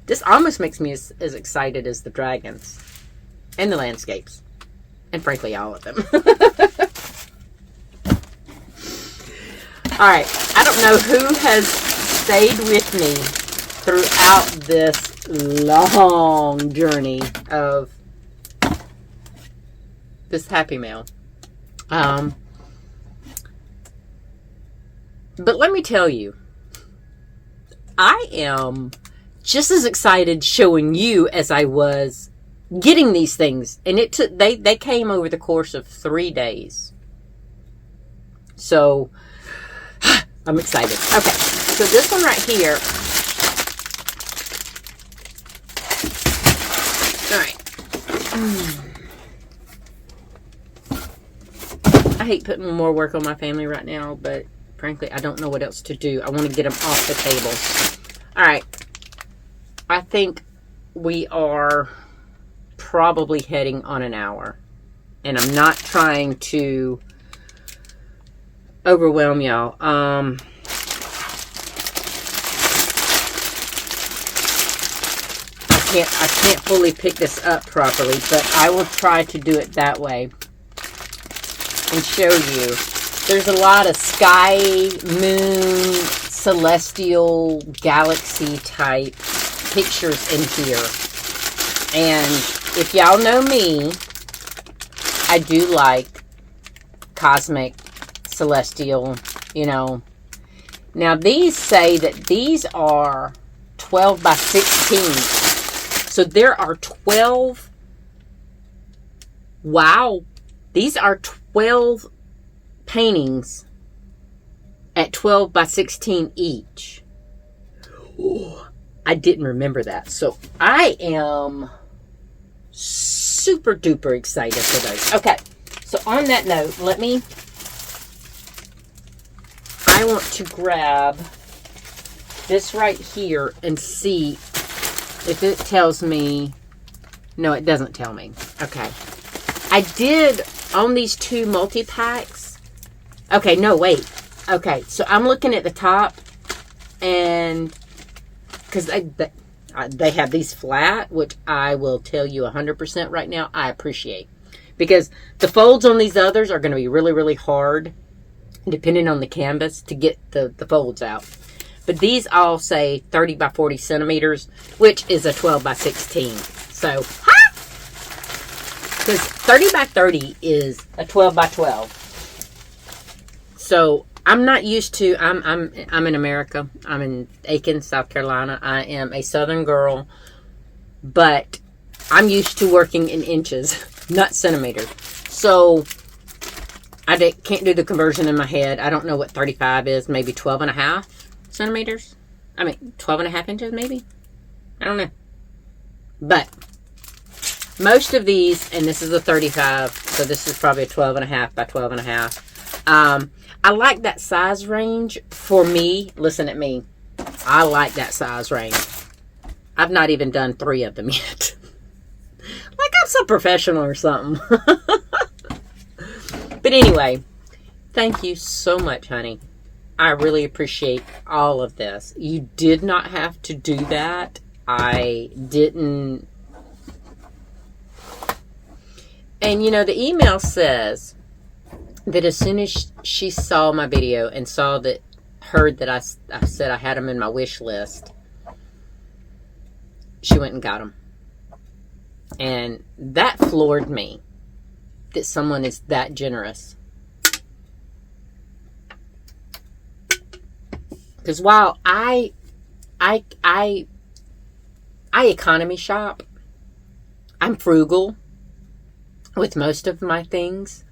this almost makes me as excited as the dragons and the landscapes. And frankly, all of them. All right. I don't know who has stayed with me throughout this long journey of this Happy Mail. But let me tell you, I am just as excited showing you as I was getting these things. And it took, they came over the course of 3 days. So, I'm excited. Okay, so this one right here. Alright. I hate putting more work on my family right now, but frankly, I don't know what else to do. I want to get them off the table. Alright. I think we are probably heading on an hour. And I'm not trying to overwhelm y'all. I can't fully pick this up properly, but I will try to do it that way and show you. There's a lot of sky, moon, celestial, galaxy type pictures in here. And if y'all know me, I do like cosmic, celestial, you know. Now these say that these are 12 by 16. So there are 12. Wow. These are 12 paintings at 12 by 16 each. Ooh, I didn't remember that. So I am super duper excited for those. Okay. So on that note, I want to grab this right here and see if it tells me. No, it doesn't tell me. Okay. I did on these 2 multi-packs. Okay, no, wait. Okay, so I'm looking at the top, and because they have these flat, which I will tell you 100% right now, I appreciate. Because the folds on these others are going to be really, really hard, depending on the canvas, to get the folds out. But these all say 30 by 40 centimeters, which is a 12 by 16. So, because 30 by 30 is a 12 by 12. So, I'm not used to, I'm in America. I'm in Aiken, South Carolina. I am a Southern girl, but I'm used to working in inches, not centimeters. So, I can't do the conversion in my head. I don't know what 35 is, maybe 12 and a half centimeters. I mean, 12 and a half inches, maybe? I don't know. But most of these, and this is a 35, so this is probably a 12 and a half by 12 and a half. I like that size range for me. Listen at me. I like that size range. I've not even done 3 of them yet. Like I'm so professional or something. But anyway, thank you so much, honey. I really appreciate all of this. You did not have to do that. I didn't. And you know, the email says that as soon as she saw my video and saw that heard that I said I had them in my wish list, she went and got them. And that floored me, that someone is that generous. Because while I economy shop, I'm frugal with most of my things,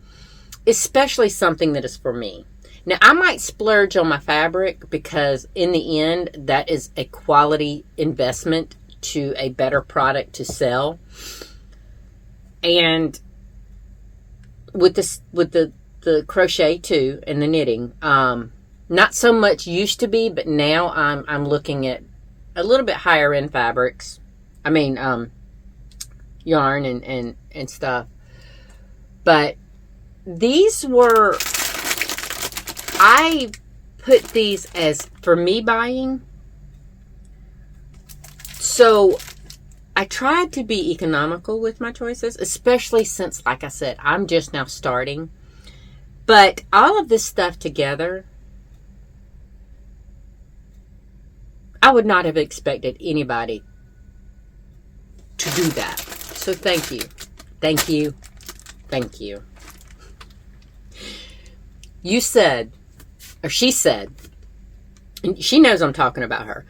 especially something that is for me. Now, I might splurge on my fabric because in the end, that is a quality investment to a better product to sell. And with the crochet too, and the knitting, not so much used to be, but now I'm looking at a little bit higher end fabrics. I mean, yarn and stuff. But these were, I put these as for me buying. So I tried to be economical with my choices, especially since, like I said, I'm just now starting. But all of this stuff together, I would not have expected anybody to do that. So thank you. Thank you. Thank you. You said, or she said, and she knows I'm talking about her.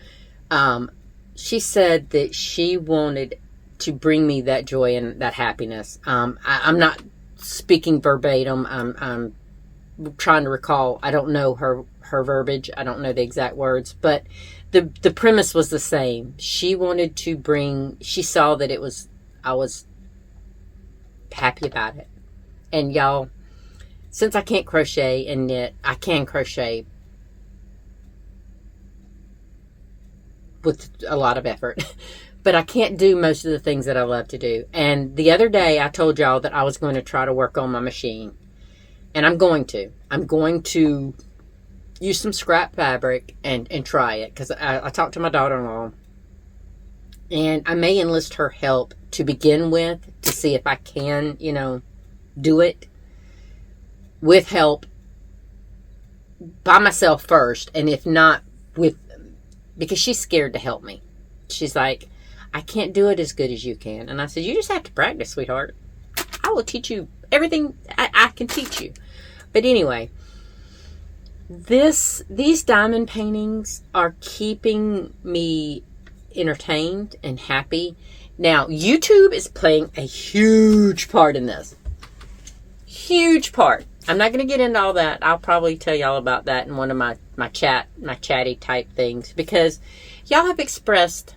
She said that she wanted to bring me that joy and that happiness. I'm not speaking verbatim. I'm trying to recall. I don't know her verbiage. I don't know the exact words, but the premise was the same. She wanted to bring, she saw that I was happy about it. And y'all, since I can't crochet and knit, I can crochet with a lot of effort. But I can't do most of the things that I love to do. And the other day, I told y'all that I was going to try to work on my machine. And I'm going to. I'm going to use some scrap fabric and try it. Because I talked to my daughter-in-law. And I may enlist her help to begin with to see if I can, do it with help by myself first. And if not, because she's scared to help me. She's like, I can't do it as good as you can. And I said, you just have to practice, sweetheart. I will teach you everything I can teach you. But anyway, these diamond paintings are keeping me entertained and happy. Now, YouTube is playing a huge part in this. Huge part. I'm not going to get into all that. I'll probably tell y'all about that in one of my chatty type things, because y'all have expressed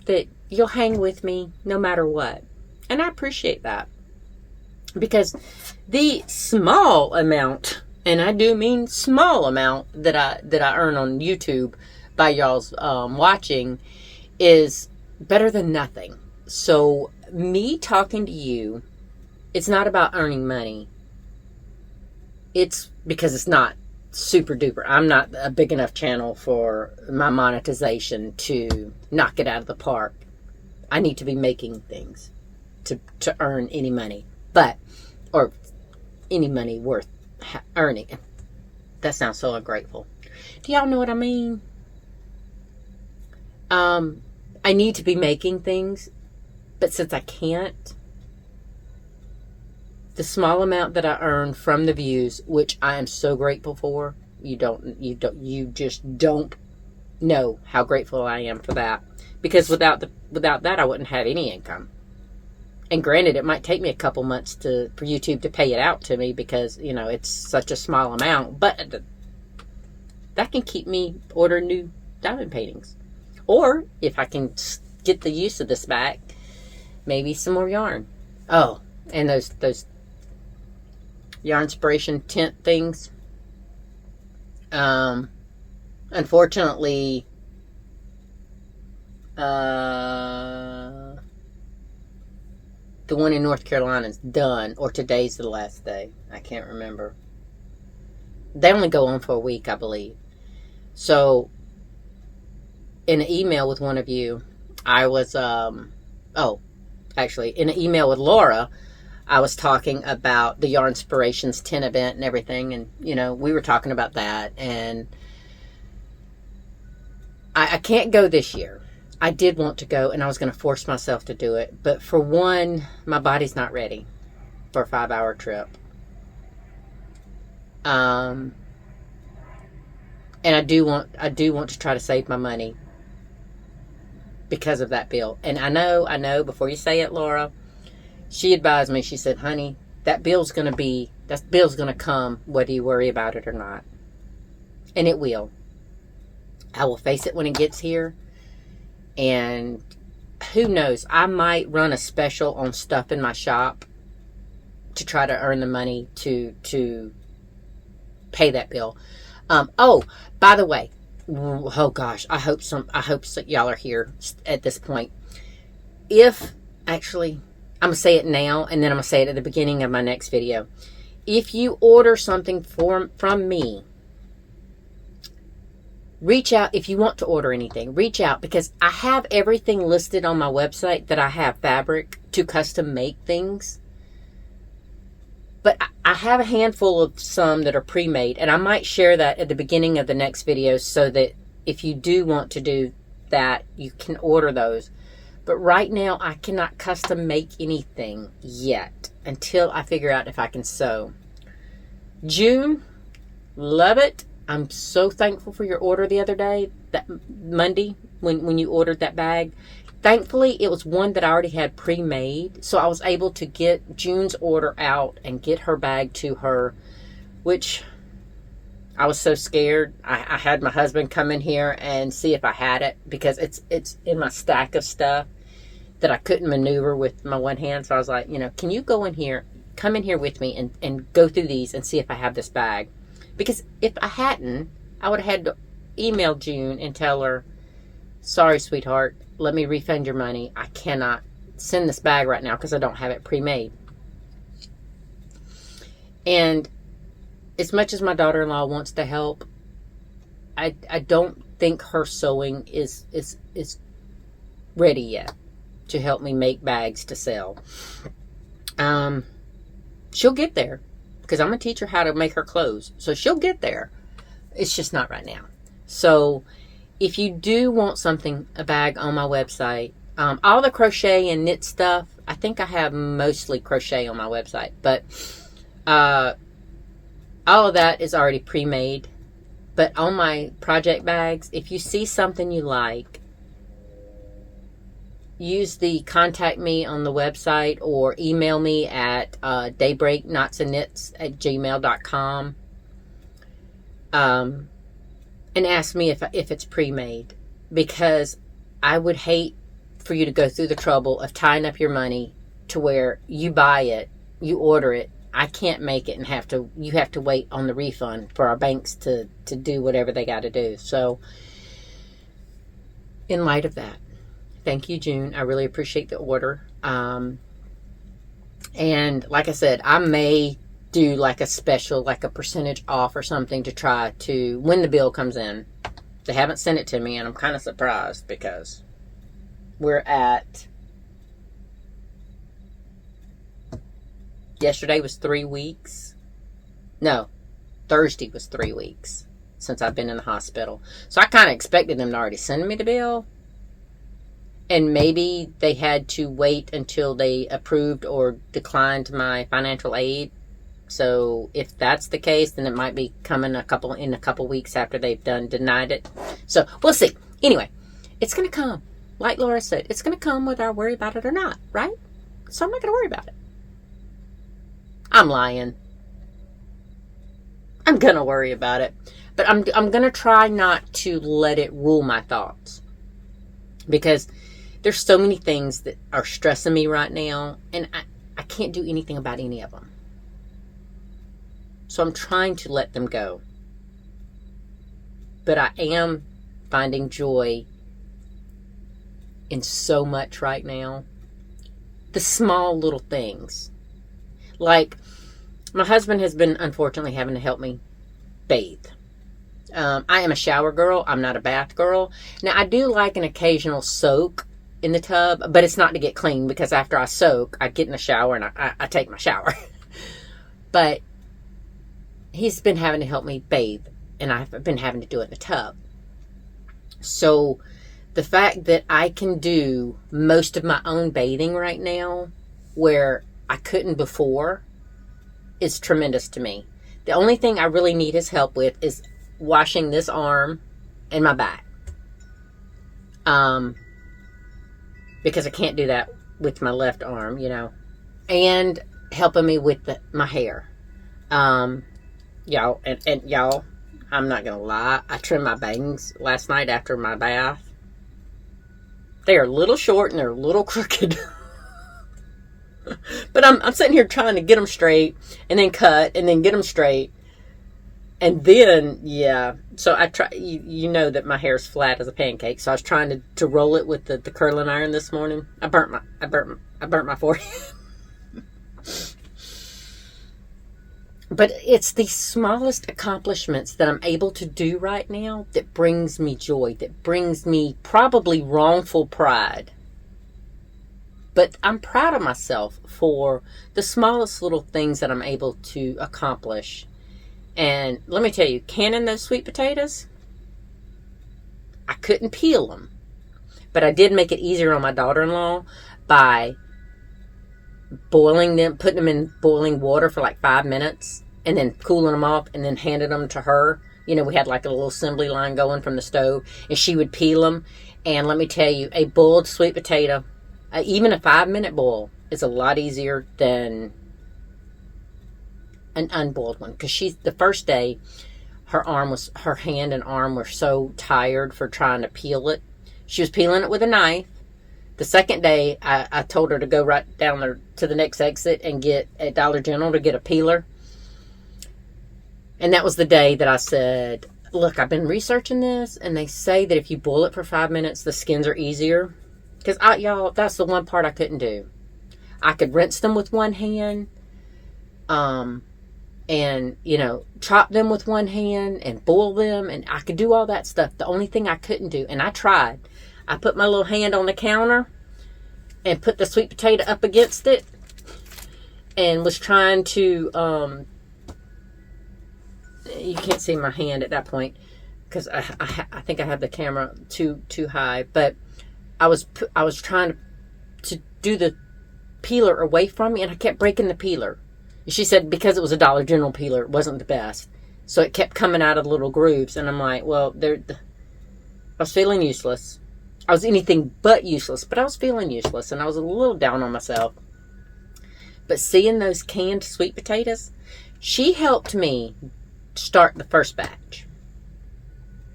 that you'll hang with me no matter what. And I appreciate that, because the small amount, and I do mean small amount, that I earn on YouTube by y'all's watching is better than nothing. So me talking to you, it's not about earning money. It's because it's not super duper. I'm not a big enough channel for my monetization to knock it out of the park. I need to be making things to earn any money, or any money worth earning. That sounds so ungrateful. Do y'all know what I mean? I need to be making things, but since I can't, the small amount that I earn from the views, which I am so grateful for, you just don't know how grateful I am for that. Because without that, I wouldn't have any income. And granted, it might take me a couple months for YouTube to pay it out to me, because it's such a small amount. But that can keep me ordering new diamond paintings, or if I can get the use of this back, maybe some more yarn. Oh, and those yarn inspiration tent things. Unfortunately, the one in North Carolina is done, or today's the last day. I can't remember. They only go on for a week, I believe. So, in an email with one of you, I was, in an email with Laura, I was talking about the Yarnspirations 10 event and everything. And, you know, we were talking about that. And I can't go this year. I did want to go, and I was going to force myself to do it. But for one, my body's not ready for a 5-hour trip. And I do want to try to save my money because of that bill. And I know, before you say it, Laura, she advised me, she said, honey, that bill's going to come whether you worry about it or not. And it will. I will face it when it gets here. And who knows, I might run a special on stuff in my shop to try to earn the money to pay that bill. Oh, by the way, oh gosh, I hope y'all are here at this point. Actually, I'm going to say it now, and then I'm going to say it at the beginning of my next video. If you order something from me, reach out. If you want to order anything, reach out, because I have everything listed on my website that I have fabric to custom make things. But I have a handful of some that are pre-made, and I might share that at the beginning of the next video so that if you do want to do that, you can order those. But right now, I cannot custom make anything yet until I figure out if I can sew. June, love it. I'm so thankful for your order the other day, that Monday, when you ordered that bag. Thankfully, it was one that I already had pre-made, so I was able to get June's order out and get her bag to her, which I was so scared. I had my husband come in here and see if I had it, because it's in my stack of stuff that I couldn't maneuver with my one hand. So I was like, you know, can you come in here with me and go through these and see if I have this bag? Because if I hadn't, I would have had to email June and tell her, sorry, sweetheart, let me refund your money. I cannot send this bag right now because I don't have it pre-made. And as much as my daughter-in-law wants to help, I don't think her sewing is ready yet to help me make bags to sell. She'll get there, because I'm going to teach her how to make her clothes. So she'll get there. It's just not right now. So if you do want something, a bag on my website, all the crochet and knit stuff, I think I have mostly crochet on my website. But all of that is already pre-made. But on my project bags, if you see something you like, use the contact me on the website or email me at daybreakknotsandknits@gmail.com and ask me if it's pre-made, because I would hate for you to go through the trouble of tying up your money to where you buy it, you order it, I can't make it, and you have to wait on the refund for our banks to do whatever they got to do. So in light of that, thank you, June. I really appreciate the order. And like I said, I may do like a special, like a percentage off or something to try to, when the bill comes in. They haven't sent it to me, and I'm kind of surprised because we're at, yesterday was 3 weeks. No, Thursday was 3 weeks since I've been in the hospital. So I kind of expected them to already send me the bill. And maybe they had to wait until they approved or declined my financial aid. So if that's the case, then it might be coming in a couple weeks after they've denied it. So we'll see. Anyway, it's going to come. Like Laura said, it's going to come whether I worry about it or not, right? So I'm not going to worry about it. I'm lying. I'm going to worry about it. But I'm going to try not to let it rule my thoughts. Because there's so many things that are stressing me right now, and I can't do anything about any of them. So I'm trying to let them go. But I am finding joy in so much right now. The small little things. Like, my husband has been, unfortunately, having to help me bathe. I am a shower girl. I'm not a bath girl. Now, I do like an occasional soak, in the tub, but it's not to get clean, because after I soak, I get in the shower and I take my shower. But he's been having to help me bathe, and I've been having to do it in the tub. So the fact that I can do most of my own bathing right now, where I couldn't before, is tremendous to me. The only thing I really need his help with is washing this arm and my back. Because I can't do that with my left arm, you know. And helping me with my hair. Y'all, and y'all, I'm not going to lie. I trimmed my bangs last night after my bath. They are a little short and they're a little crooked. But I'm sitting here trying to get them straight and then cut and then get them straight. And then, yeah, so I try, you know that my hair is flat as a pancake. So I was trying to roll it with the curling iron this morning. I burnt my forehead. But it's the smallest accomplishments that I'm able to do right now that brings me joy, that brings me probably wrongful pride. But I'm proud of myself for the smallest little things that I'm able to accomplish. And let me tell you, canning those sweet potatoes, I couldn't peel them. But I did make it easier on my daughter-in-law by boiling them, putting them in boiling water for like 5 minutes, and then cooling them off, and then handing them to her. You know, we had like a little assembly line going from the stove, and she would peel them. And let me tell you, a boiled sweet potato, even a 5-minute boil, is a lot easier than an unboiled one. Because the first day, her hand and arm were so tired for trying to peel it. She was peeling it with a knife. The second day, I told her to go right down there to the next exit and get at Dollar General to get a peeler. And that was the day that I said, look, I've been researching this, and they say that if you boil it for 5 minutes, the skins are easier. Because, y'all, that's the one part I couldn't do. I could rinse them with one hand, and, you know, chop them with one hand and boil them, and I could do all that stuff. The only thing I couldn't do, and I tried, I put my little hand on the counter and put the sweet potato up against it and was trying to, you can't see my hand at that point because I think I had the camera too high, but I was trying to do the peeler away from me, and I kept breaking the peeler. She said because it was a Dollar General peeler, it wasn't the best, so it kept coming out of the little grooves. And I'm like, well, I was feeling useless. I was anything but useless, but I was feeling useless, and I was a little down on myself. But seeing those canned sweet potatoes, she helped me start the first batch.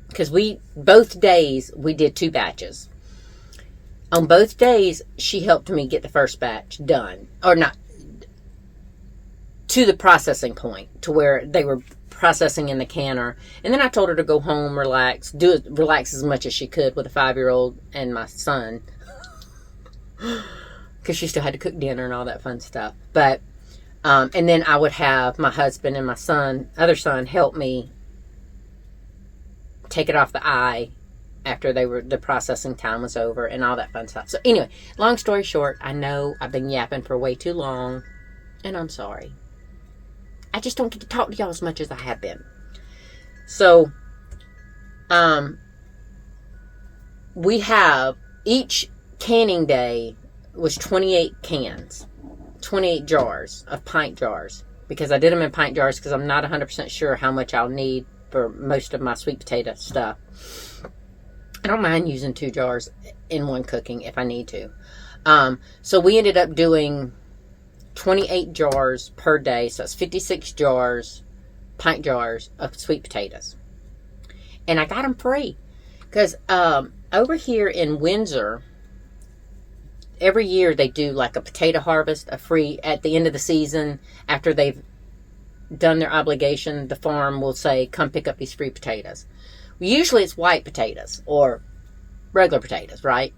Because both days, we did 2 batches. On both days, she helped me get the first batch done. Or not, to the processing point, to where they were processing in the canner. And then I told her to go home, relax as much as she could with a 5-year-old and my son. Because she still had to cook dinner and all that fun stuff. But, and then I would have my husband and my other son, help me take it off the eye after the processing time was over and all that fun stuff. So anyway, long story short, I know I've been yapping for way too long, and I'm sorry. I just don't get to talk to y'all as much as I have been. So, we have, each canning day was 28 cans, 28 jars of pint jars, because I did them in pint jars because I'm not 100% sure how much I'll need for most of my sweet potato stuff. I don't mind using 2 jars in one cooking if I need to. So we ended up doing 28 jars per day. So it's 56 jars, pint jars of sweet potatoes. And I got them free. Because over here in Windsor, every year they do like a potato harvest, a free, at the end of the season, after they've done their obligation, the farm will say, come pick up these free potatoes. Usually it's white potatoes or regular potatoes, right?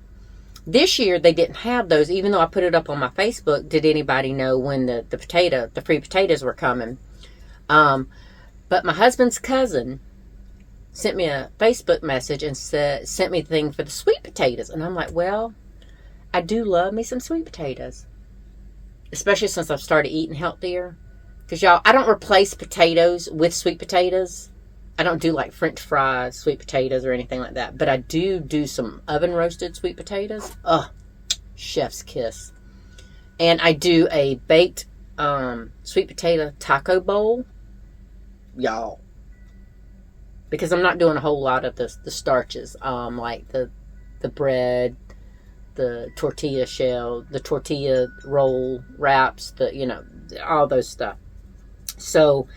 This year they didn't have those, even though I put it up on my Facebook. Did anybody know when the free potatoes were coming? But my husband's cousin sent me a Facebook message and sent me the thing for the sweet potatoes. And I'm like, well, I do love me some sweet potatoes. Especially since I've started eating healthier. Because, y'all, I don't replace potatoes with sweet potatoes. I don't do, like, French fries, sweet potatoes, or anything like that. But I do some oven-roasted sweet potatoes. Ugh, chef's kiss. And I do a baked sweet potato taco bowl. Y'all. Because I'm not doing a whole lot of the starches. Like the bread, the tortilla shell, the tortilla roll wraps, all those stuff. So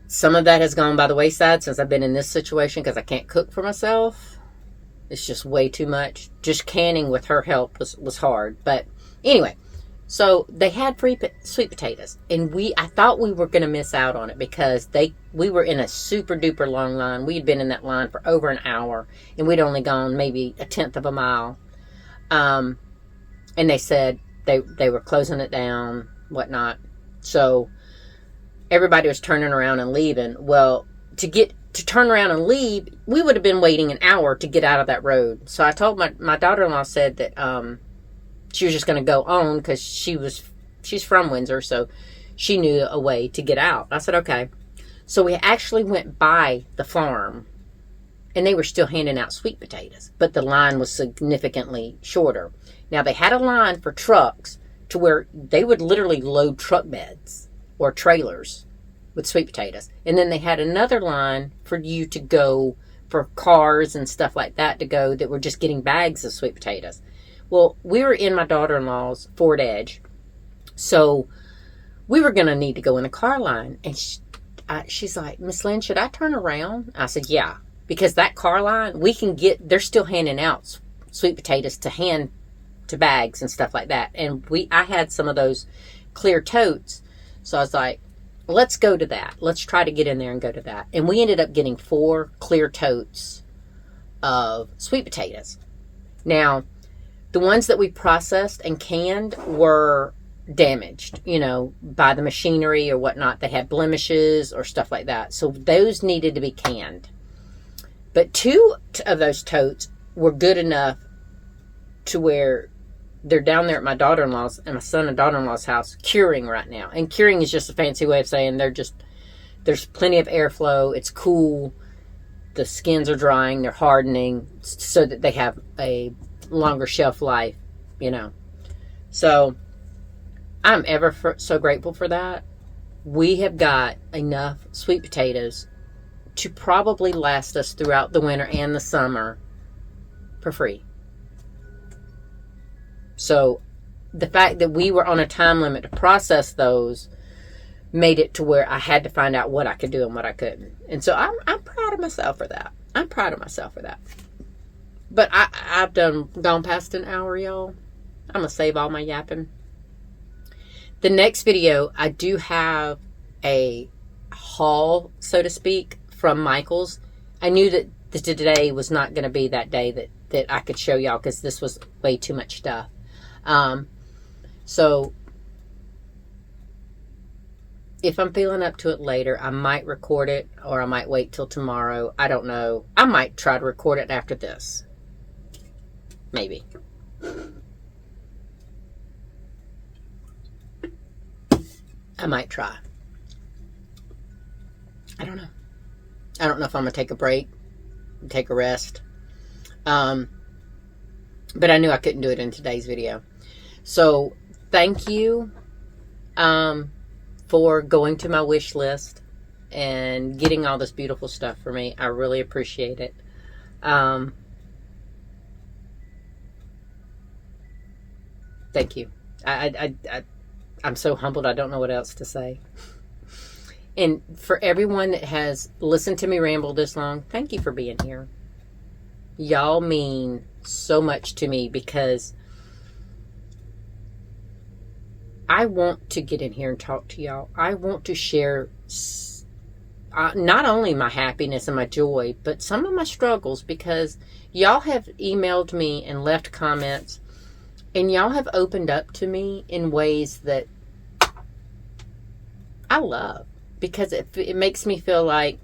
some of that has gone by the wayside since I've been in this situation because I can't cook for myself. It's just way too much. Just canning with her help was hard. But anyway, so they had free sweet potatoes, and I thought we were going to miss out on it because we were in a super duper long line. We had been in that line for over an hour, and we'd only gone maybe a tenth of a mile. And they said they were closing it down, whatnot. So everybody was turning around and leaving. Well, to turn around and leave, we would have been waiting an hour to get out of that road. So I told my daughter-in-law said that she was just going to go on because she's from Windsor, so she knew a way to get out. I said, okay. So we actually went by the farm, and they were still handing out sweet potatoes, but the line was significantly shorter. Now, they had a line for trucks to where they would literally load truck beds or trailers with sweet potatoes. And then they had another line for you to go, for cars and stuff like that to go, that were just getting bags of sweet potatoes. Well, we were in my daughter-in-law's Ford Edge, so we were going to need to go in a car line. And she's like, Miss Lynn, should I turn around? I said, yeah, because that car line, they're still handing out sweet potatoes to hand to bags and stuff like that. And I had some of those clear totes, so I was like, let's go to that. Let's try to get in there and go to that. And we ended up getting 4 clear totes of sweet potatoes. Now, the ones that we processed and canned were damaged, by the machinery or whatnot. They had blemishes or stuff like that. So those needed to be canned. But 2 of those totes were good enough to where they're down there at my daughter-in-law's and my son and daughter-in-law's house curing right now. And curing is just a fancy way of saying there's plenty of airflow. It's cool. The skins are drying. They're hardening so that they have a longer shelf life, So I'm ever so grateful for that. We have got enough sweet potatoes to probably last us throughout the winter and the summer for free. So the fact that we were on a time limit to process those made it to where I had to find out what I could do and what I couldn't. And so I'm proud of myself for that. But I've gone past an hour, y'all. I'm going to save all my yapping. The next video, I do have a haul, so to speak, from Michael's. I knew that today was not going to be that day that I could show y'all because this was way too much stuff. So if I'm feeling up to it later, I might record it or I might wait till tomorrow. I don't know. I might try to record it after this. Maybe. I might try. I don't know. I don't know if I'm going to take a break, take a rest. But I knew I couldn't do it in today's video. So, thank you for going to my wish list and getting all this beautiful stuff for me. I really appreciate it. Thank you. I'm so humbled. I don't know what else to say. And for everyone that has listened to me ramble this long, thank you for being here. Y'all mean so much to me because I want to get in here and talk to y'all. I want to share not only my happiness and my joy, but some of my struggles, because y'all have emailed me and left comments, and y'all have opened up to me in ways that I love, because it makes me feel like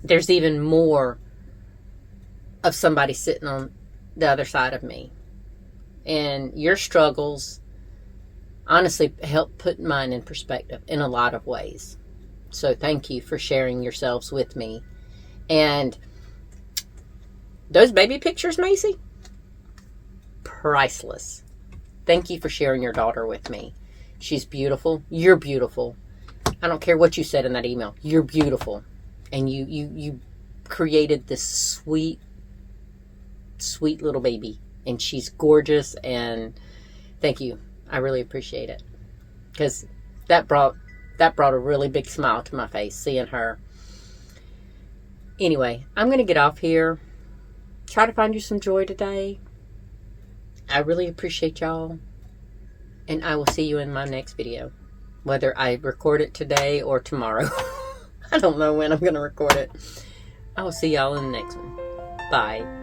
there's even more of somebody sitting on the other side of me. And your struggles honestly help put mine in perspective in a lot of ways. So thank you for sharing yourselves with me. And those baby pictures, Macy, priceless. Thank you for sharing your daughter with me. She's beautiful. You're beautiful. I don't care what you said in that email. You're beautiful. And you created this sweet, sweet little baby. And she's gorgeous. And thank you. I really appreciate it. Because that brought a really big smile to my face, seeing her. Anyway, I'm going to get off here. Try to find you some joy today. I really appreciate y'all. And I will see you in my next video. Whether I record it today or tomorrow. I don't know when I'm going to record it. I will see y'all in the next one. Bye.